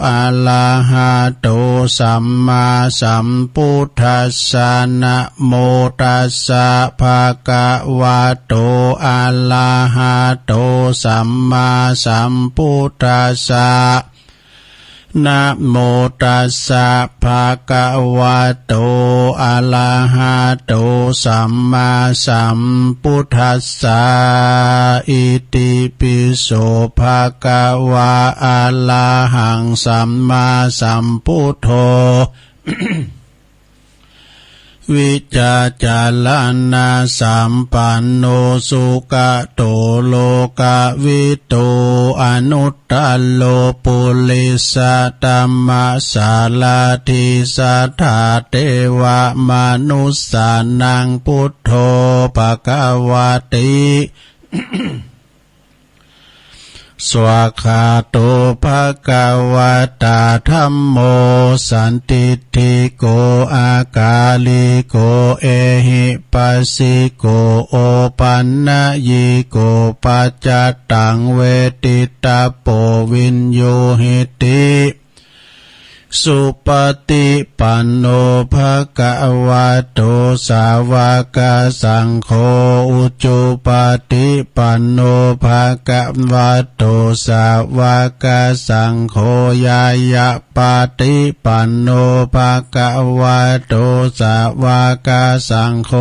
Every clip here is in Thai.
อะระหะโตสัมมาสัมพุทธัสสะนะโมตัสสะภะคะวะโตอะระหะโตสัมมาสัมพุทธัสสะนะโมตัสสะภะคะวะโตอะระหะโตสัมมาสัมพุทธัสสะอิติปิโสภะคะวะอะระหังสัมมาสัมพุทโธ วิจาจาลานาสัมปันโนสุขโตโลกวิโตอนุตตโลปุริสตัมมาสาลาทิสัทธาเทวมนุสสานังพุทโธภควติ สวากขาโตภควตาธัมโมสันติทิโกอากาลิโกเอหิปัสสิโกโอปันนยิโกปัจจตังเวทิตาโปวินโยหิติสุปฏิปันโนภะคะวะโตสาวกสังโฆอุจุปฏิปันโนภะคะวะโตสาวกสังโฆยายะปฏิปันโนภะคะวะโตสาวกสังโฆ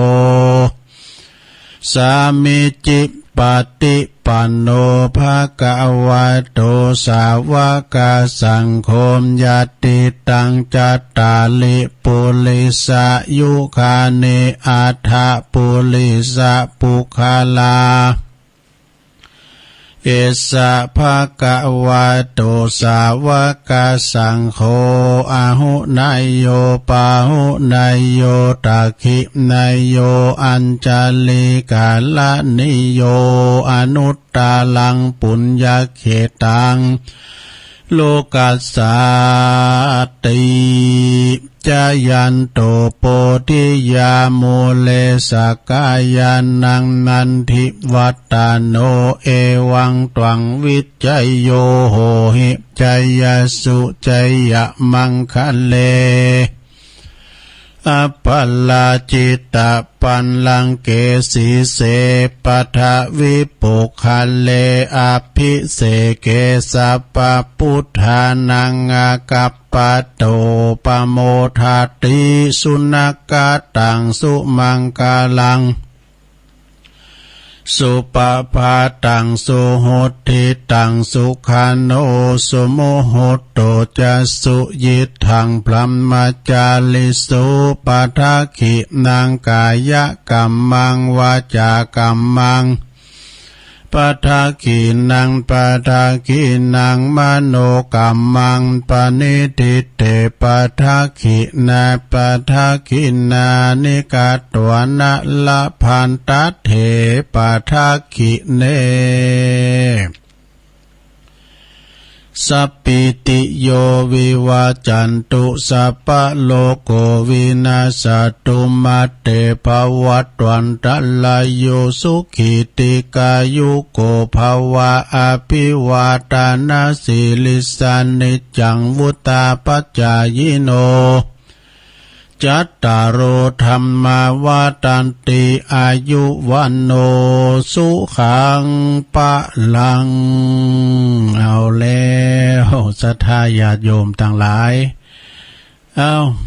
สามิจิปฏิปันโนภะคะวะโตสาวกสังโฆยัตติตังจัตตาลิปุริสายุคาเนอัฏฐปุริสะปุคลาเอสะภะคะวะโตสาวกสังโฆอะหุนายโยปาหุนายโยตักขินายโยอัญจลิกาลนิโยอนุตตลังปุญญเขตังโลกัสสาติจายันโตโปธิยาโมเลสกายานังนันทิวัตตาโนเอวังตวังวิจัยโยโหหิจัยสุจัยมังคะเลอปัลลาจิตตปันลังเกสีเสปัทวิปุคะเลอภิเสเกสัพพพุทธานังอากัปปะโตปโมทาติสุนักกตังสุมังกาลังสุปภาตังสุโหติตังสุขาโนสุโมโหโตจะสุยิทังพลัมมาจาลิสุปะทะขินังกายกัมมังวาจากัมมังปะทะขินังปะทะขินังมโนกัมมังปณิทิเตปะทะขินาปะทะขินานิกาตวนะละพันตัตเถปะทะขิเนสัพพิติโยวิวาจันตุสัพพะโลกโกวินาศตุมาเตภวัตวันตลายโยสุขิติกายุโกภวะอภิวาทานาสิลิสานิจังวุตาปัจจายโนจัตตารโอธรรมาวาตันติอายุวันโนสุขังปะลังเอาแล้วศรัทธาญาติโยมทั้งหลาย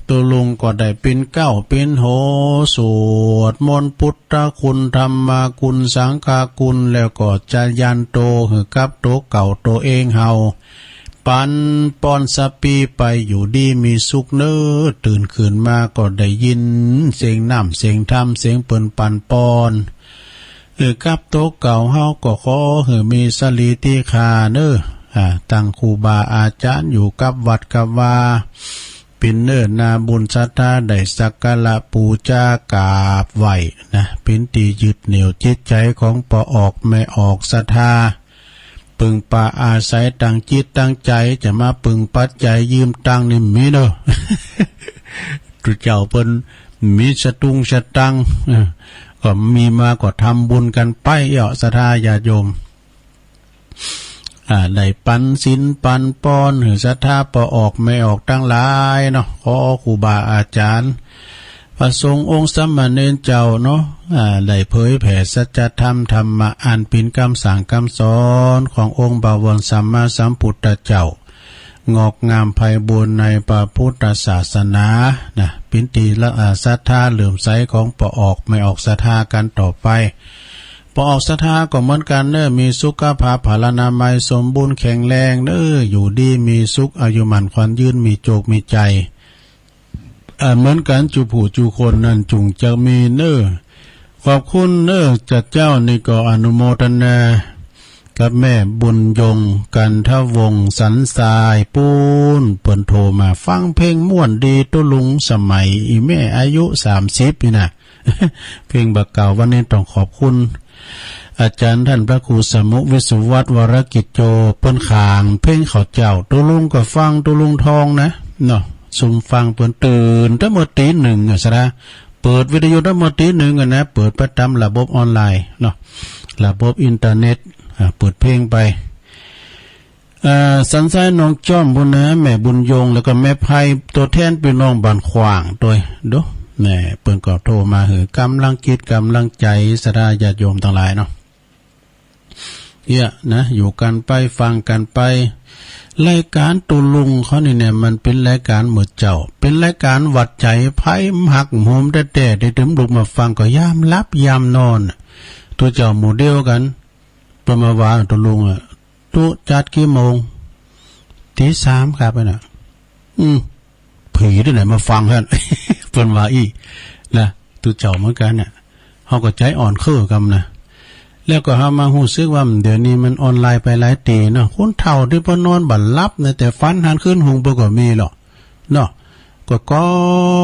ตัวลุงก็ได้เป็นเก้าเป็นโหสวดมนต์พุทธคุณธรรมคุณสังฆคุณแล้วก็จะยันโตหือกับโตเก่าโตเองเฮาปันปอนสปีไปอยู่ดีมีสุขเนื้อตื่นขึ้นมาก็ได้ยินเสียงน้ำเสียงธรรมเสียงเปิ้นปันปอนกับโตเก่าเฮาก็ขอหือมีสลีติคาเน้อตั้งครูบาอาจารย์อยู่กับวัดกับว่าเป็นเนื้อนาบุญศรัทธาได้สักการะปูชากราบไหวนะเป็นตียึดเหนี่ยวจิตใจของปอออกไม่ออกศรัทธาปึงป่าอาศัยตั้งจิตตั้งใจจะมาปึงปัจจัยยืมตังนี่มีเด้อ ตุเจ้าเพิ่นมีสตุงสตังก็มีมาก็ทำบุญกันไปศรัทธาญาติโยม ได้ปันศีลปันป้อนหรือศรัทธาปอออกไม่ออกตั้งหลายเนาะขอครูบาอาจารย์พระสงฆ์องค์สามเณรเจ้าเนาะได้เผยแผ่สัจธรรมธรรมะอันเป็นคำสั่งคำสอนขององค์บวรสัมมาสัมพุทธเจ้างอกงามไพบูรณ์ในพระพุทธศาสนานะเป็นตีละศรัทธาเหลื่อมใสของปอออกไม่ออกศรัทธากันต่อไปปอออกศรัทธาก็เหมือนกันเนอมีสุขภาพพลานามัยสมบูรณ์แข็งแรงเนออยู่ดีมีสุขอายุมันขวัญยืนมีโจกมีใจเหมือนกันจูผู้จูคนนั่นจุงจะมีเนอขอบคุณเนอจัดเจ้านี่ก็อนุโมทนากับแม่บุญยงกันทวงศ์สันทรายปูนเปิ่นโทรมาฟังเพลงม่วนดีตุลุงสมัยอีแม่อายุ30นี่นะเพลงบักเก่าวันนี้ต้องขอบคุณอาจารย์ท่านพระครูสมุวิสุวัตวรกิจโจเปิ้นขางเพลงเขาเจ้าตุลุงก็ฟังตุลุงทองนะเนาะซุ่มฟังเปิ้นตื่นตั้งแต่ตีหนึ่งซะนะเปิดวิทยุตั้งแต่ตีหนึ่งนะเปิดประจำระบบออนไลน์เนาะระบบอินเทอร์เน็ตเปิดเพลงไปสันสายน้องจ้อมบุญนะแม่บุญยงแล้วก็แม่ไพตัวแทนเป็นน้องบ้านขวางตัวดูแม่เปิ้นก็โทรมาหือกำลังคิดกำลังใจสดาญาติโยมทั้งหลายเนาะนะอยู่กันไปฟังกันไปรายการตุลุงเขานี่เนี่ยมันเป็นรายการเหมือนเจ้าเป็นรายการวัดใจไพ่หักโหมแต่ได้ถึงลุกมาฟังก็ยามรับยามนอนตัวเจ้าหมู่เดียวกันประมาณว่าตุลุงตุจัดกี่โมงตี3ครับน่ะผีที่ไหนมาฟังกันเพิ่นว่าอีนะตัวเจ้าเหมือนกันเนี่ยเฮาก็ใจอ่อนเคอกันนะแล้วก็เฮามาฮู้สึกว่าเดี๋ยวนี้มันออนไลน์ไปหลายตีเนาะคนเฒ่าที่บ่นอนบ่หลับนะแต่ฝันหันขึ้นหุงบ่ก็มีหรอกเนาะก็ก้อ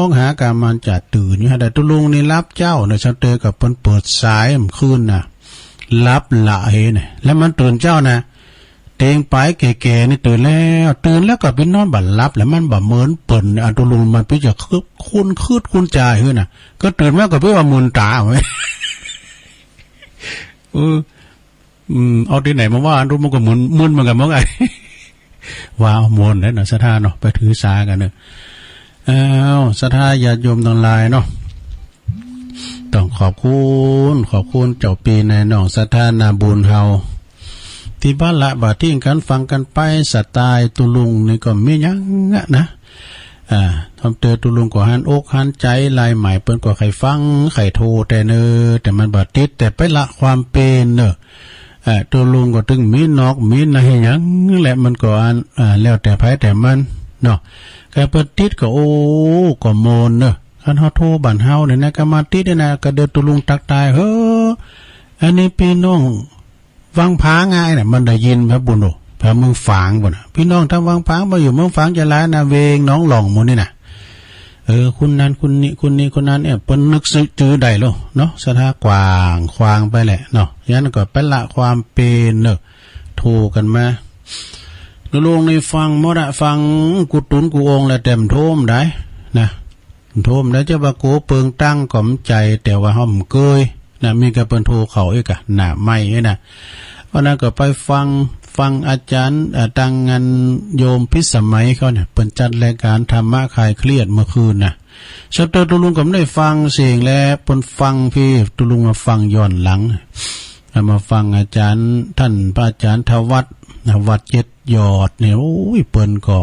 งหาการมันจะตื่นอยู่แต่ตุลุงนี่รับเจ้าเนี่ยชักเตอกับเพิ่นเปิดสายมันคืนน่ะรับละเฮเนี่ยแล้วมันตื่นเจ้านะเตงไปแก่ๆนี่ตื่นแล้วก็ไปนอนบ่หลับแล้วมันบ่เหมือนเปิ้นอันตุลุงมันไปจะคุณจ่ายเฮ้ยน่ะก็ตื่นมาก็ไปว่ามุนตาไว้เอาที่ไหนมาว่าอันรู้มันก็มึนเหมือนกันมั้งไงว้าวมนแล้วนะศรัทธาเนาะไปถือสากันเนอะศรัทธาญาติโยมทั้งหลายเนาะต้องขอบคุณเจ้าปีในน้องศรัทธานาบุญเฮาที่บ้านละบาทิ้งกันฟังกันไปสไตล์ตุลุงนี่ก็ไม่ยั้งนะทำเตือตุลุงก็หันอกหันใจลายใหม่เปิ้นก็ใครฟังใครโทรแต่แต่มันบาติดแต่ไปละความเป็นตุลุงก็ถึงมีนอกมีในหยังแหละมันก็แล้วแต่ไผแต่มันเนาะแกเปิดติดก็ก็โมนคันเฮาโทรบ้านเฮาเนี่ยนะก็มาติดนะก็เดือตุลุงตักตายอันนี้พี่น้องวังผาง่ายน่ะมันได้ยินพระบุญพระเมืองฝางบ่น่ะพี่น้องทำวังผางมาอยู่เมืองฝางจะหลายนะเวงน้องหล่องหมู่นี่น่ะคุณนั้นคุณนี้คนนั้นเนี่ยเปิ้นนึกจื้อได้โลเนาะสถากว้างควางไปแหละเนาะยันก็ไปละความเป็นโทรกันมาลงในฟังหมดฟังกุตุนกูองแล้วเต็มโทมได้นะโทมได้จะว่าโกเปิงตั้งก่อมใจแต่ว่าเฮาบ่เคยนะมีกับเปิ้นโทรเข้าอีกอ่ะหน้าไม้น่ะวันนั้นก็ไปฟังอาจารย์ตั้งงานโยมพิสมัยเขาเนี่ยเปิ่นจัดรายการธรรมะคลายเครียดเมื่อคืนน่ะชาวตุลุงก็ไม่ได้ฟังเสียงแล้วเปิ่นฟังพี่ตุลุงมาฟังย้อนหลังมาฟังอาจารย์ท่านพระอาจารย์ทวัดเจ็ดยอดเนี่ยโอ้ยเปิ่นก็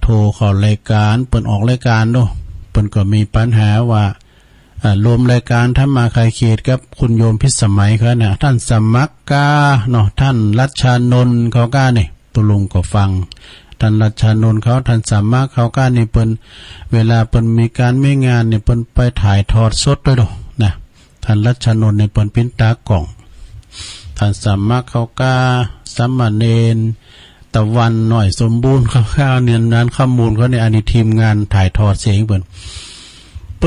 โทรเข้ารายการเปิ่นออกรายการเนาะเปิ่นก็มีปัญหาว่ารวมรายการธรรมะคลายเครียดกับคุณโยมพิสมัยเขาเนี่ยท่านสมัครกาเนาะท่านรัชชานนท์เขาก้าเนี่ยตุลุงก็ฟังท่านรัชชานนท์เขาท่านสมัครเขาก้านี่เปิ้นเวลาเปิ้นมีการไม่งานเนี่ยเปิ้นไปถ่ายทอดสดด้วยนะท่านรัชชานนท์เนี่ยเปิ้นเป็นตากล่องท่านสมัครเขาก้าสามเณรตะวันหน่อยสมบูรณ์ข้าวเนี่ยนั้นข้อมูลเขาในอันนี้ทีมงานถ่ายทอดเสียงเปิ้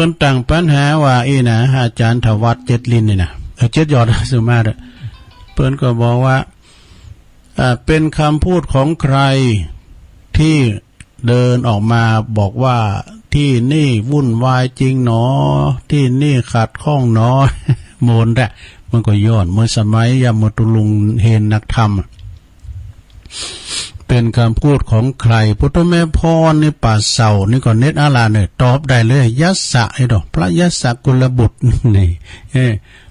นตั้งปัญหาว่านะอาจารย์ทวัดเจ็ดลินนี่นะเจ็ดยอดสุมาตเปิ้นก็บอกว่าเป็นคำพูดของใครที่เดินออกมาบอกว่าที่นี่วุ่นวายจริงหนอที่นี่ขัดข้องหนอโมนแหละมันก็ย้อนเมื่อสมัยยามตุลุงเฮนนักธรรม เป็นคำพูดของใครพุทธแม่พรนี่ป่าเสานี่ก่อนเน็ตอาลาเนี่ยตอบได้เลยยัสสะไอ้ดอกพระยัสสะกุลบุตรนี่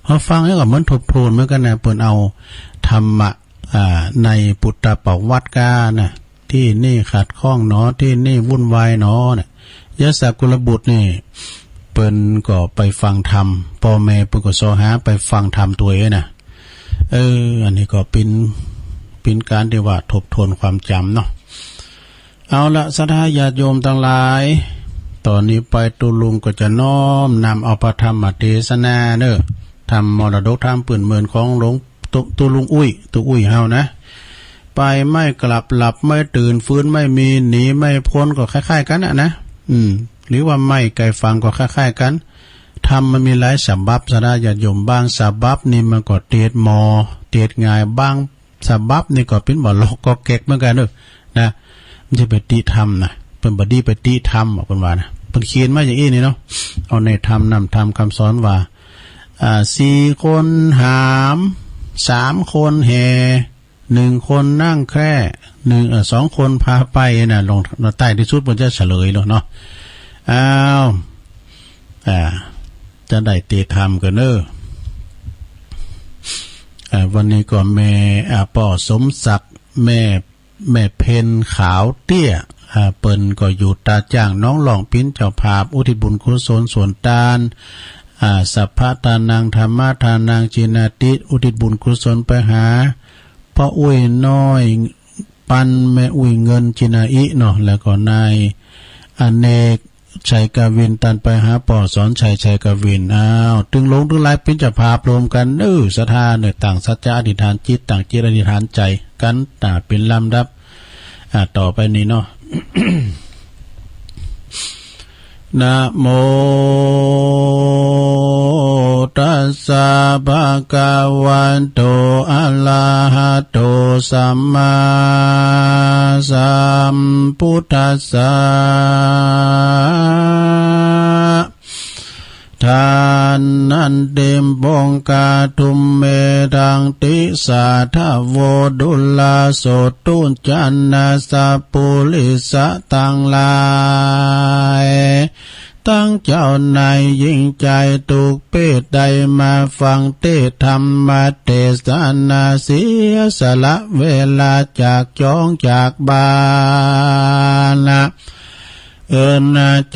พอฟังแล้วก็เหมือนทบทวนเหมือนกันนะเปิ่นเอาธรรมะในปุตตประวัติกานะที่นี่ขัดข้องเนาะที่นี่วุ่นวายเนาะเนี่ยยัสสะกุลบุตรนี่เปิ่นก็ไปฟังธรรมพ่อแม่เปิ่นก็สอหาไปฟังธรรมตัวเองนะอันนี้ก็เป็นการที่ว่าทบทวนความจำเนาะเอาละศรัทธาญาติโยมทั้งหลายตอนนี้ไปตุลุงก็จะน้อมนำเอาพระธรรมเทศนาเด้อทำมรดกธรรมปื่นเมินของหลวงตุลุงอุ้ยเฮานะไปไม่กลับหลับไม่ตื่นฟื้นไม่มีหนีไม่พ้นก็คล้ายๆกันนะหรือว่าไม่ไกลฟังก็คล้ายๆกันทำมันมีหลายฉบับศรัทธาญาติโยมบางฉบับนี่มันก็เตียดมอเตียดง่ายบางฉบับนี่ก็เป็นบ่ลอกก็เก็กเหมือนกันเด้อนะมันจะไปติธรรมนะเป็นบดีไปติธรรมบอกเป็นว่านะเป็นเขียนมาอย่างนี้นี่เนาะเอาในธรรมนำธรรมคำสอนว่า4 คนหาม3 คนแห่1 คนนั่งแคร่2 คนพาไปนะลงใต้ที่สุดมันจะเฉลยแล้วเนาะจะได้ติธรรมกันเด้อวันนี้ก็แม่ป่อสมศักดิ์แม่เพนขาวเตี้ยเปิ้นก็อยู่ตาจ้างน้องหลองปิ้นเจ้าภาพอุทิศบุญกุศลส่วนตานสัพพะทานังธรรมะทานังจินาติอุทิศบุญกุศลไปหาพ่ออุ้ยน้อยปันแม่อุ้ยเงินจินาอิเนาะแล้วก็นายอเนกชัยกวินตันไปหาป่อสอนชัยกวินตึงลงตึงหลายเป็นจะพาพรวมกันศรัทธาเนี่ยต่างสัจจะอธิษฐานจิตต่างจิตอธิษฐานใจกันเป็นลำดับต่อไปนี้เนาะ นะโมตัสสะภะคะวะโตอะระหะโตสัมมาสัมพุทธัสสะทานนันเต็มบงกาทุมเมดังติสาทาโวดุลาโสตุนจันนาสาปุลิสะตังลายตั้งเจ้านายยิ่งใจตุกเปตใดมาฟังเทศธรรมเทศนาเสียสละเวลาจากจ้องจากบ้าน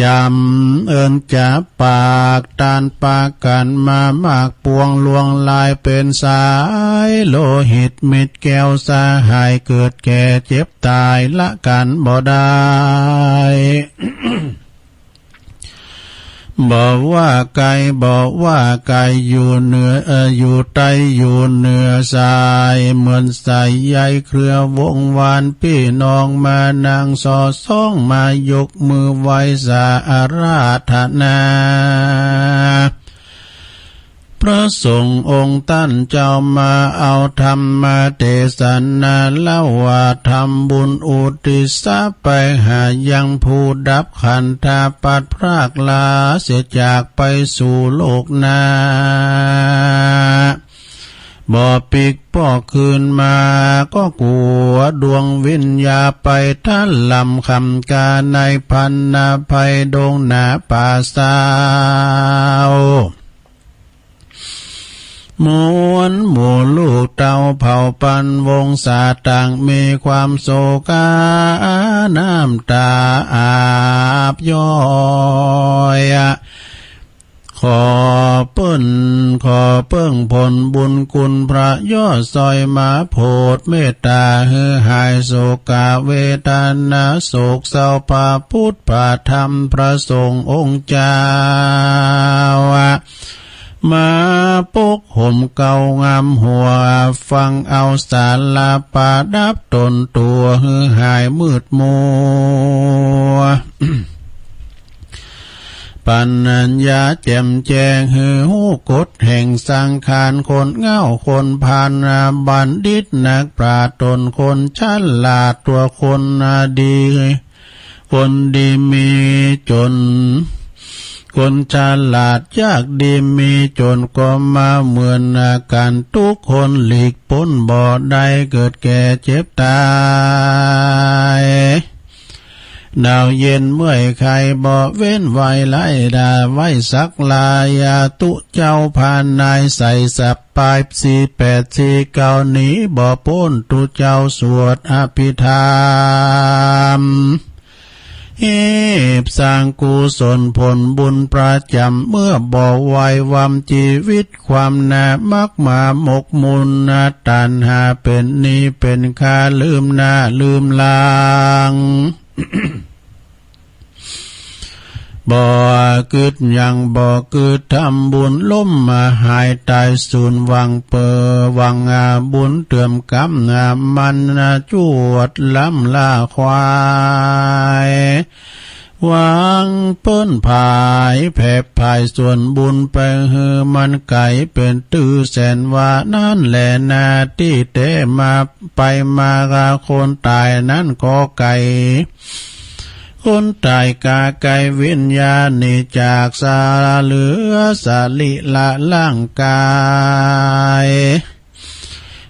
จำจับปากตานปากกันมามากปวงลวงลายเป็นสายโลหิตมิดแก้วสาหายเกิดแก่เจ็บตายละกันบ่ได้ บอกว่าไก่อยู่เหนืออยู่ใต้อยู่เหนือสายเหมือนสายใยเครือวงวานพี่น้องมานางสอซ่องมายกมือไหว้สาอาราธนาพระสงฆ์องค์ท่านเจ้ามาเอาธรรมเทศนาเล่าว่าทำบุญอุทิศไปหายังผู้ดับขันธปัดพรากลาเสียจากไปสู่โลกหน้าบ่ปิกป่อคืนมาก็กลัวดวงวิญญาไปท่านลำคำกาในพันนาภัยดงหนาป่าสาวมวนหมู่ลูกเต่าเผ่าปันวงศาต่างมีความโศกาน้ำตาอาบย้อยขอเปิ้งผลบุญคุณพระยอดซอยมาโพดเมตตาหือหายโศกาเวทนาโศกเศร้าพระพุทธพระธรรมพระสงฆ์องค์เจ้ามาปกห่มเก่างามหัวฟังเอาสารลาปาดับตนตัวหือหายมืดมัว ปัญญาแจ่มแจ้งหือหูกฎแห่งสังขารคนเง่าคนผ่านบัณฑิตนักปราชญ์ตนคนฉลาดตัวคนดีมีจน คนฉลาดยากดีมีจนก็มาเหมือนกันทุกคนหลีกพ้นบ่ได้เกิดแก่เจ็บตายหนาวเย็นเมื่อยใครบ่เว้นไว้ไล่ด่าไว้สักลายาตุเจ้าผ่านนายใส่สับปลาย4849นี้บ่พ้นตุเจ้าสวดอภิธรรมเฮ็บสร้างกุศลผลบุญประจำเมื่อบ่ไว้วำชีวิตความน่ามักมาหมกมุนตัณหาเป็นนี้เป็นข้าลืมหน้าลืมหลัง บ่กึดยังบ่กึดทำบุญล้มมาหายตายสูญวังเปอวังบุญเติมกำมันจวดล้ำลาควายวังเปิ้นภายแผ่ภายส่วนบุญไปฮือมันไก่เป็นตื้อแสนว่านั่นแหละนาที่เตมาไปมากาคนตายนั้นก็ไก่คนตายกาไก่วิญญาณนิจากสาเหลือสาลิละร่างกาย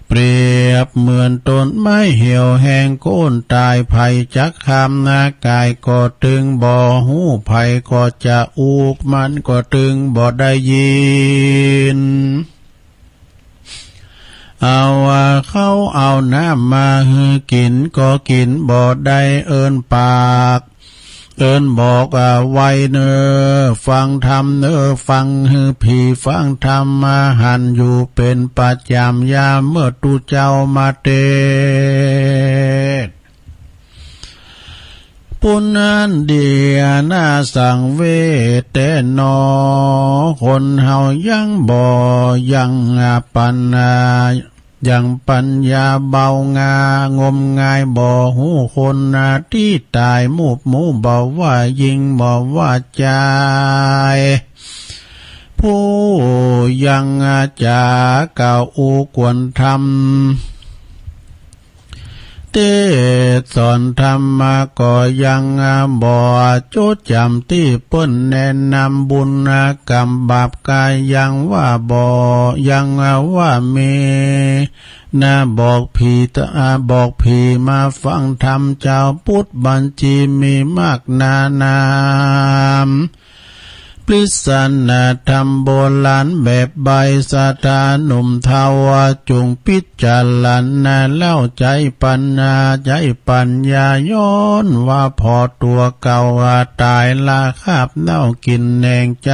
เปรียบเหมือนต้นไม้เหี่ยวแห้งโค่นตายภัยจักคำนากายก็ตึงบ่หูภัยก็จะอูกมันก็ตึงบ่ได้ยินเอาเขาเอาน้ำมาฮือกินก็กินบ่ได้เอิ้นปากเอิ้นบอกไว้เนอฟังธรรมเนอฟังฮือผีฟังธรรมมาหันอยู่เป็นประจำยามเมื่อตุเจ้ามาเทศน์ปุณนันเดียนาสังเวทแต่นอคนเฮายังบ่ยังปัญญายังปัญญาเบางางมงายบ่หูคนที่ตายมูบหมูบ่ว่ายิงบ่ว่าใจผู้ยังจะกล่าวอุกวนธรรมเทศสอนธรรมะก็ยังบ่จดจำที่เปิ้นแนะนำบุญกรรมบาปกายยังว่าบ่ยังว่ามีน่าบอกผีมาฟังธรรมเจ้าพุทธบัญชีมีมากนานามปริศนาธรรมโบราณแบบใบสาธาหนุ่มเทาวจงพิจารณาเล่าใจปัญญาใจปัญญาย้อนว่าพอตัวเก่าตายละคาบเน่ากินแหนงใจ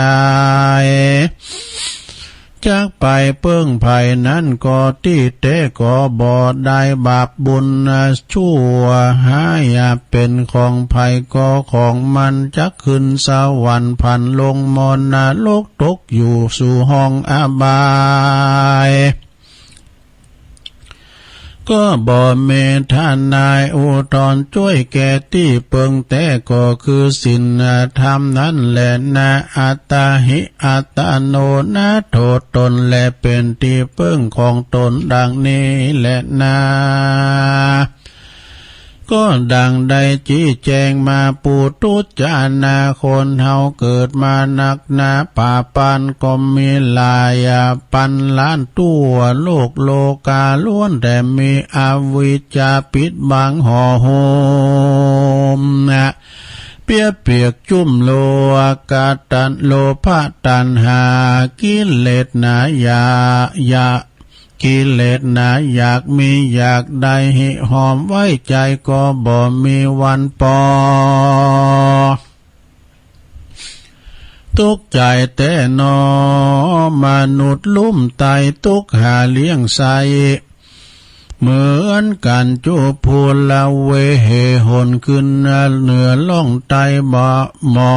จากไปเปิ้งภัยนั้นก็ที่เตก็บ่ได้บาปบุญชั่วหายเป็นของภัยก็ของมันจักขึ้นสวรรค์พันลงมรณโลกตกอยู่สู่ห้องอบายก็บ่เมทานายอุทธรช่วยแก่ที่เปิงแต่ก็คือศีลธรรมนั้นแหละนะอัตตาหิอัตโนนะโทษตนและเป็นที่เปิงของตนดังนี้แหละนะก็ดังได้ชี้แจงมาปูตุจานาคนเฮาเกิดมานักหนาป่าปันก็มีหลายปันล้านตัวโลกโลกาล้วนแต่มีอวิชชาปิดบังห่อหุ้มเปียกจุ่มโลกาตันโลภะตัณหากิเลสหนายากิเลสนะอยากมีอยากได้หิหอมไว้ใจก็บ่มีวันปอทุกใจแต่นอมนุษย์ลุ่มไตทุกหาเลี้ยงใสเหมือนกันจูพูละเวเหหนขึ้นเหนือล่องไตบ่หมอ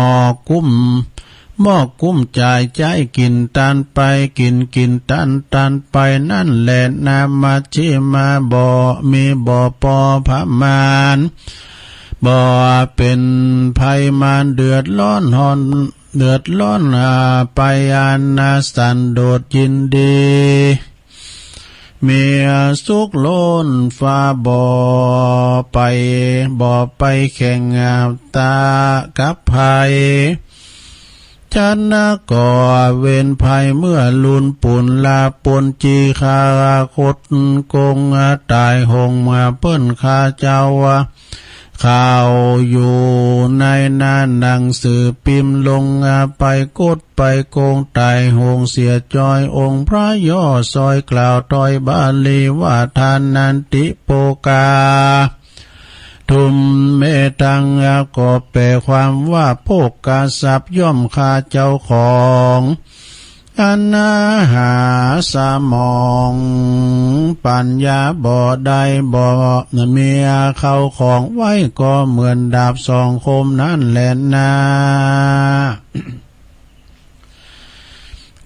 กุ้มใจใจกินตันไปกินตันไปนั่นแหละนามาชิมาบ่มีบ่ปอพระมานบ่เป็นภัยมานเดือดร้อนไปอานาสันโดดยินดีมีสุขล้นฟ้าบ่ไปแข่งตากับภัย จันนะก่อเว้นภัยเมื่อลุนปุ่นลาปนจีคาคดกงตายหงมาเปิ้นคาเจ้าวะข่าวอยู่ในหน้าหนังสือพิมพ์ลงไปกดไปโกงตายหงเสียจอยองค์พระย่อซอยกล่าวตอยบาลีว่าทานนันติโปกาทุมเมตังก็แปลความว่าโภคกาทรัพย์ย่อมคาเจ้าของอนาหาสมองปัญญาบ่ได้บ่เมียเข้าของไว้ก็เหมือนดาบสองคมนั่นแหละนะ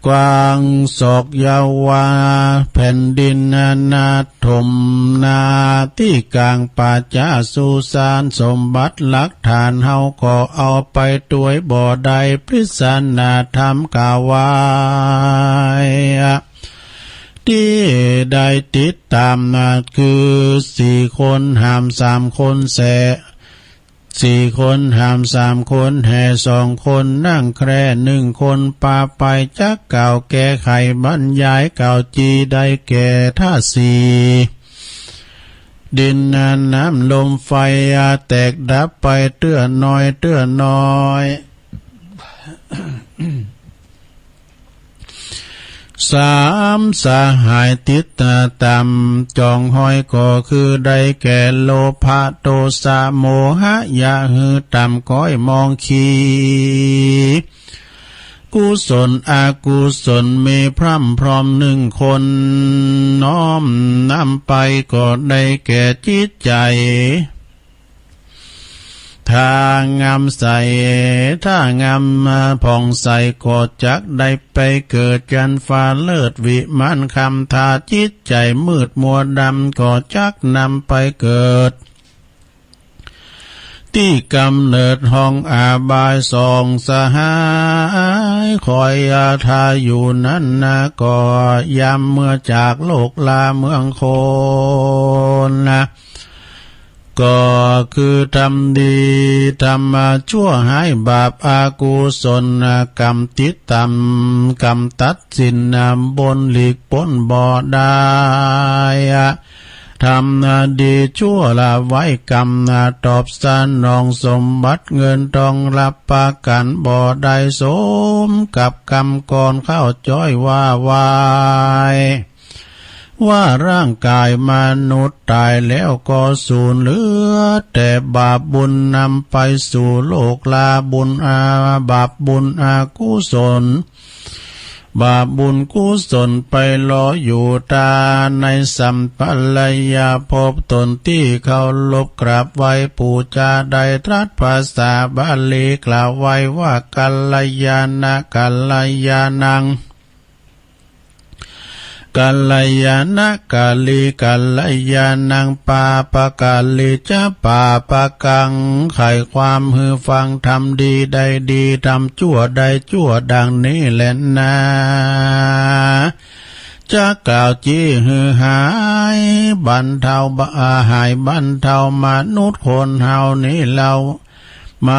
กวางศอกยาวาแผ่นดินนาถมนาที่กลางป่าจ้าสุสานสมบัติหลักฐานเฮาก็เอาไปตวยบ่อใดปริศนาธรรมกาวายที่ได้ติดตามคือ4 คนห้าม3 คนแส4 คนห้าม3 คนแห่2 คนนั่งแคร่1 คนปาไปจักเก่าแก่ไขบรรยายเก่าจีได้แก่ท่า4ดินน้ำลมไฟแตกดับไปเตื้อน้อย3 สหายติดตามจองห้อยก็คือได้แก่โลภะโทสะโมหะยะหือตามก้อยมองขีกุศลอกุศลมีพร่ำพร้อม1 คนน้อมนำไปก็ได้แก่จิตใจถ้างามใสถ้างามผ่องใสก็จักได้ไปเกิดกันฟ้าเลิศวิมานคำถ้าจิตใจมืดมัวดำก็จักนำไปเกิดที่กำเนิดห้องอาบาย2 สหายคอยทาอยู่นั้นก็ยามเมื่อจากโลกลาเมืองโคนก็คือทำดีทำชั่วให้บาปอากุศลกรรมติดตามกรรมตัดสินบนหลีกพ้นบ่ได้ทำดีชั่วละไว้กรรมตอบสนองสมบัติเงินทองรับประกันบ่ได้สมกับกรรมก่อนเข้าจ้อยว่าวายว่าร่างกายมนุษย์ตายแล้วก็สูญเหลือแต่บาปบุญนำไปสู่โลกลาบุญบาปบุญอกุศลบาปบุญกุศลไปรออยู่ตาในสัมปลายาภพตนที่เขาลบกราบไหว้ปูจาได้ตรัสภาษาบาลีกล่าวไว้ว่ากัลยาณะกัลยาณังกัลยาณกาลีกัลยาณังปาปะกาลีจะปาปะกังไขความหือฟังทำดีได้ดีทำชั่วได้ชั่วดังนี้แหละนะจะกล่าวจี้หือหายบรรเทาหายบรรเทามนุษย์คนเฮานี้เราม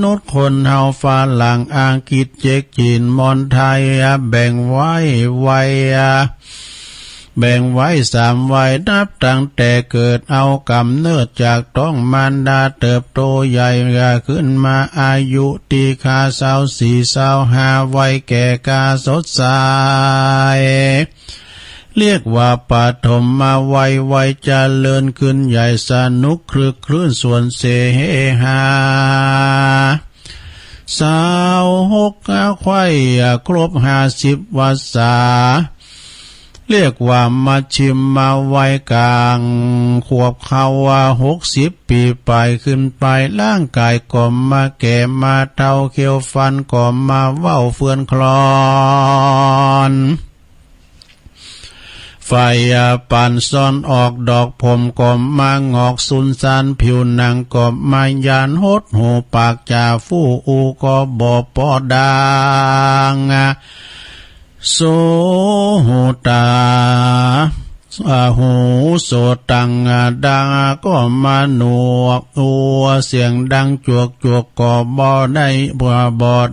นุษย์คนเฮาฝรั่งอังกฤษเจ๊กจีนมอนไทยแบ่งไว้3 วัยนับตั้งแต่เกิดเอากำเนิดจากท้องมารดาเติบโตใหญ่ขึ้นมาอายุตีคา24-25วัยแก่กาสดใสเรียกว่าปฐมวัยเจริญขึ้นใหญ่สนุกคลึกคลื่นส่วนเสเฮฮา26ไข่ครบ50 วรรษาเรียกว่ามาชิมมาไว้กลางขวบเขา60 ปีไปขึ้นไปร่างกายก็มาแก่มาเท่าเขียวฟันก็มาเว้าเฟื่อนคลอนไฟปั่นซ่อนออกดอกผมก็มางอกสุนสานผิวหนังก็มายานหดหูปากจ่าฟู่อูก็บ่ปอดางโสหูตา หูโสตังดังก็มาหนวกหัวเสียงดังจวกจวกก็บ่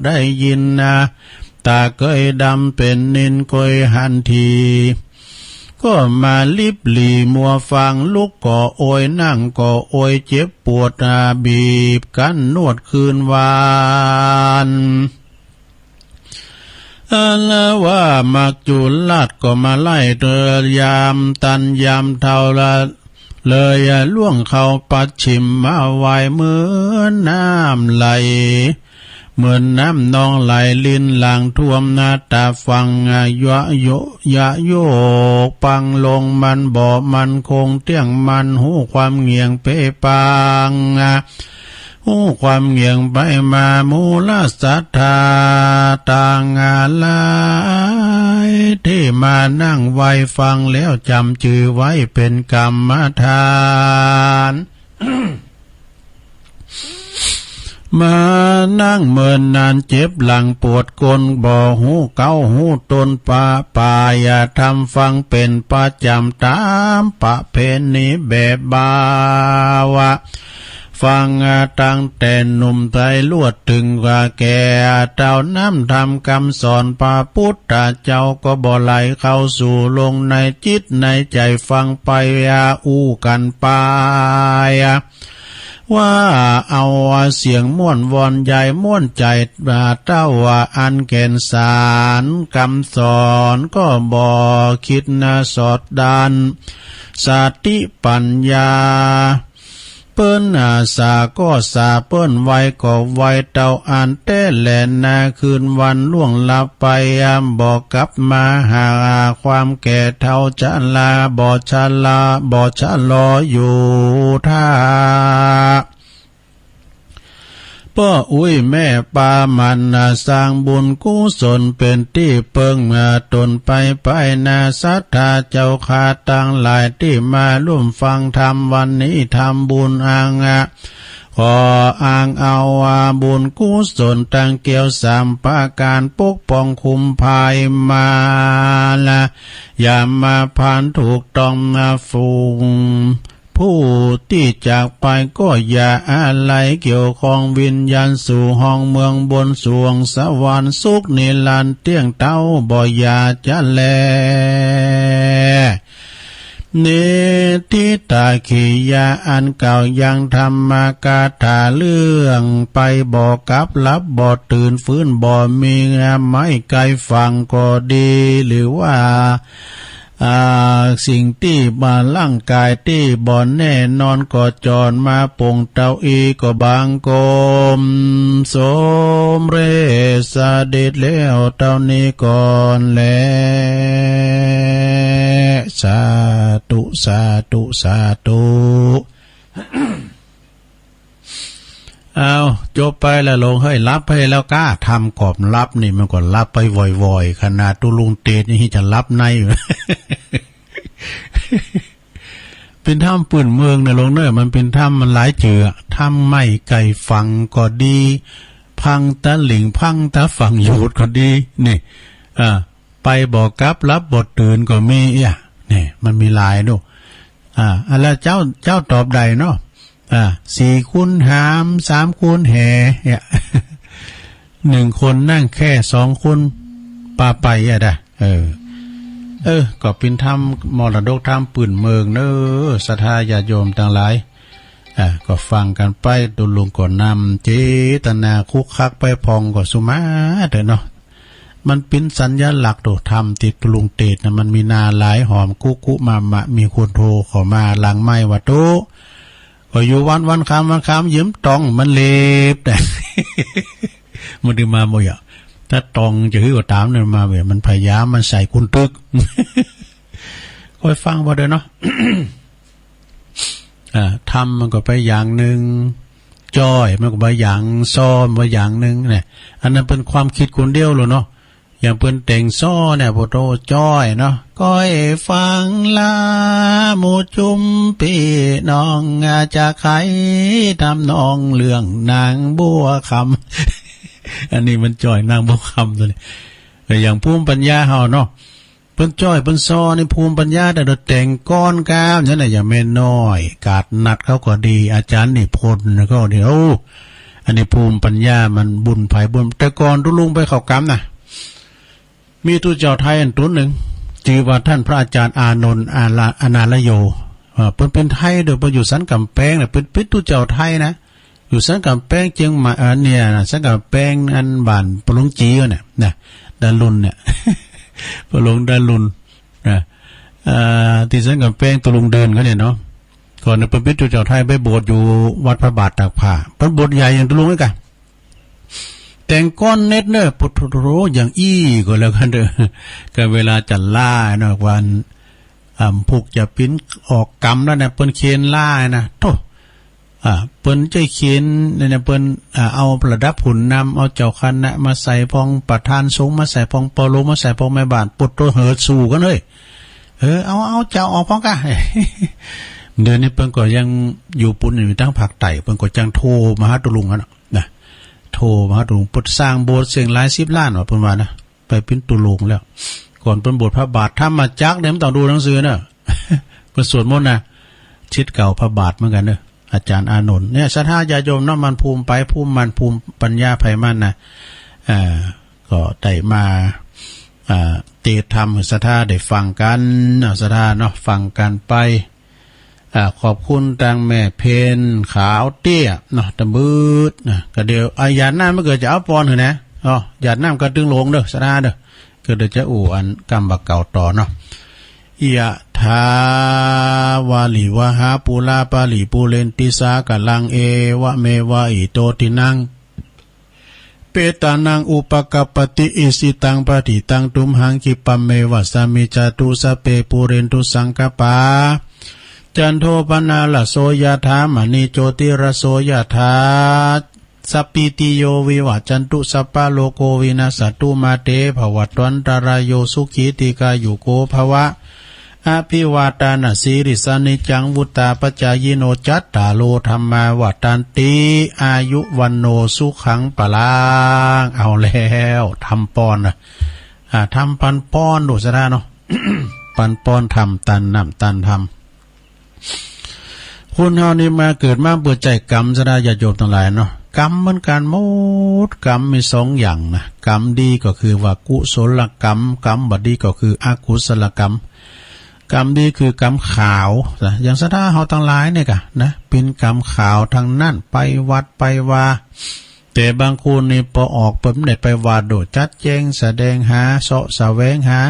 ได้ยินนะตาเคยดำเป็นนินเคยหันทีก็มาลิบหลีมัวฟังลุกก็โอยนั่งก็โอยเจ็บปวดบีบกันนวดคืนวานละว่ามักจุลาดก็มาไล่เตยามตันยามเท่าละเลยล่วงเข้าปัดชิมมาไว้เหมือนน้ำไหลเหมือนน้ำนองไหลลินหลังท่วมหน้าตาฟังยะโยกปังลงมันบ่มันคงเตี้ยงมันหูความเงียงเปปังหูความเงียงไปมามูลสัทธาต่างลายที่มานั่งไว้ฟังแล้วจำชื่อไว้เป็นกรรมฐาน มานั่งเมินนานเจ็บหลังปวดกลบ่หูเก้าหูตนปาอย่าทำฟังเป็นประจำตามประเพณีแบบบาวะฟังตั้งแต่หนุ่มไทยลวดถึงว่าแก่เจ้าน้ำทำคำสอนพระพุทธเจ้าก็บ่ไหลเข้าสู่ลงในจิตในใจฟังไปอู้กันไปว่าเอาเสียงม่วนวอนใหญ่ม่วนใจเต้าว่าอันแก่นสารคำสอนก็บ่คิดสอดดันสติปัญญาเปิ้นสาก็สาเปิ้นไว้ก็ไว้เต้าอ่านเต้แลนนาคืนวันล่วงลับไปบอกกลับมาหาความแก่เท่าจะลาบ่ชะลออยู่ท่าพ่ออุ้ยแม่ปามันสร้างบุญกุศลเป็นที่เปิงตนไปศรัทธาเจ้าขาตั้งหลายที่มาร่วมฟังธรรมวันนี้ทำบุญขออ้างเอาบุญกุศลตั้งเกี่ยวสามประการปกป้องคุ้มภัยมาละอย่ามาผ่านถูกต้องฟูงผู้ที่จากไปก็อย่าอะไรเกี่ยวข้องวิญญาณสู่ห้องเมืองบนสวงสวรรค์สุขนิรันดร์เตี้ยงเต้าบ่อย่าจะแลเนติตาขียาอันเก่ายังธรรมกาถาเรื่องไปบอกกับลับบ่ตื่นฟื้นบ่มีไม่ไกลฟังก็ดีหรือว่าสิ่งที่มาร่างกายที่บ่แน่นอนก็จรมาปงเต้าอีก็บางกลมสมเรสเด็จแล้วเต้านี้ก่อนแลสาธุสาธุสาธุเอาจบไปแล้วลงให้รับให้แล้วกล้าทำกอบรับนี่มันก็รับไปบ่อยๆขนาดตุลุงเตนนี่จะรับในอยู่ เป็นถ้ำปืนเมืองนะลงเนอมันเป็นถ้ำมันหลายเจือถ้ำไม่ไก่ฝังก็ดีพังตะหลิงพังตะฝังหยุดก็ดีนี่ไปบอกกับรับบทตื่นก็มีนี่มันมีหลายด้วยแล้วเจ้าตอบใดเนาะ4 คูณหาม3 คูณแห่1 คนนั่งแค่2 คนปาไปได้ก็เป็นธรรมมรดกธรรมปืนเมืองเนอศรัทธาญาติโยมต่างหลายก็ฟังกันไปตุลุงก่อนนำเจตนาคุกคักไปพองก็สุมาเถอะเนาะมันเป็นสัญญาหลักตัวธรรมติดตุลุงเตดนะมันมีนาหลายหอมกุมามีคนโทรขอมาหลังไม้วัตถุก็อยู่วันคำยืมตองมันเล็บแต่ มันดึงมาบ่อยถ้าตองจะคือก็ตามเนี่ยมาแบบมันพยายามมันใส่คุณตึก ค่อยฟังบ่ได้เนาะ ทำมันก็ไปอย่างหนึ่งจ้อยมันก็ไปอย่างซ้อมไปอย่างหนึ่งเนี่ยอันนั้นเป็นความคิดคนเดียวเลยเนาะอย่างเปิ้นแต่งซ้อเนี่ยโปโตจ้อยเนาะก้อยฟังลาหมู่จุมพี่น้องจะไขทำนองเรื่องนางบัวคำ อันนี้มันจ้อยนางบัวคำตัวนี้แต่อย่างภูมิปัญญาเฮาเนาะเ ปิ้นจ้อยเปิ้นซ้อในภูมิปัญญาแต่ดแต่งก้อนก้ามนั่นน่ะอย่าแม่น้อยกาดนัดเขาก็ดีอาจารย์นี่พลก็เดี๋ยวอันนี้ภูมิปัญญามันบุญไผบุญแต่ก่อนตุลุงไปเข้ากรรมนะมีตุเจ้าไทยอันตุนหนึ่งชื่อว่าท่านพระอาจารย์อานนท์อานาลโยเป็นไทยโดยไปอยู่สันกำแพงน่ะเป็นปิตุเจ้าไทยนะอยู่สันกำแพงเจียงมาเนี่ยนะสันกำแพงอันบ้านปลุงจีเนี่ยนะดารุนเนี่ยปลุงดารุนนะที่สันกำแพงตลุงเดินเขาเนี่ยเนาะก่อนเป็นปิตุเจ้าไทยไปบวชอยู่วัดพระบาทตากผ้าเป็นบวชใหญ่อย่างตลุงเลยกันแต่งก้อนเน็ตเนอะปุถุโรอย่างอี้ก็แล้วกันเด้อก็เวลาจะล่าเนาะวันผูกจะปิ้นออกกรรมแล้วเนี่ยเปิ้นเขียนล่านะโธ่เปิ้นใจเขียนเนี่ยเปิ้นเอาประดับหุ่นนำเอาเจ้าคณะมาใส่พองประธานสงฆ์มาใส่พองปโลมาใส่พองแม่บ้านปุดตัวเหิดสู่กันเลยเอาเจ้าออกพองกะเดี๋ยวนี้เปิ้นก็ยังอยู่ปุ่นอยู่ตั้งภาคใต้เปิ้นก็จังโทรมาหาตุลุงกันนะโทรมาหาตุลุงปุดสร้างโบสถ์เสียงหลาย10 ล้านว่าเปิ้นว่านะไปปิ้นตุลุงแล้วก่อนเป็นบทพระบาทถ้ามาจักเนี่ยมันต้องดูหนังสือเนอะเป็นสวดมนต์นะชิดเก่าพระบาทเหมือนกันเนอะอาจารย์อานนท์เนี่ยศรัทธาญาโยมน้ำมันภูมิไปภูมิมันภูมิปัญญาไพมันนะก็ได้มาเตธรรมศรัทธาได้ฟังกันศรัทธาเนาะฟังกันไปขอบคุณตังแม่เพนขาวเตี้ยเนาะตะบืดนะก็เดี๋ยวหยาดน้ำไม่เกิดจะเอาปอนเหรอนะหยาดน้ำก็ตึงหลงเด้อศรัทธาเด้อก็เดี๋ยวจะอันกรรมบักเก่าต่อเนาะยะทาวาลิวะหาปุลาปาลิปุเรนติสากะลังเอวะเมวะอิโตตินังเปตานังอุปกปติอิสิตังปฏิตังตุมหังคิปะเมวะสามิจตุสเปปุเรนตุสังกปาจันโทปนาลโสยะถามณีโจติระโสยะถาสัพพิติโยวิวัจจันตุสัพพะโลโกวินาศตุมาเตภวัตวันตรายโยสุขีติกายุโกภวะอภิวาตานาสิริสานิจังวุตตาปจายโนจัตตาโลธรรมาวัตันติอายุวันโนสุขังปะลางเอาแล้วทำปอนนะทำปันปอนดูซะได้เนาะ ปันปอนทำตันน้ำตันทำคุณเฮานี่มาเกิดมาเปิดใจกรรมซะได้อย่าโยมทั้งหลายเนาะกรรมเหมือนกันหมดกรรมมี2 อย่างนะกรรมดีก็คือว่ากุศลกรรมกรรมบดีก็คืออกุศลกรรมกรรมดีคือกรรมขาวนะอย่างศรัทธาเฮาทั้งหลายเนี่ยกะนะเป็นกรรมขาวทางนั้นไปวัดไปว่าแต่บางคนนี่พอออกเปิ้นได้ไปว่าโดดจัดแจงแสดงหาเสาะแสวงหา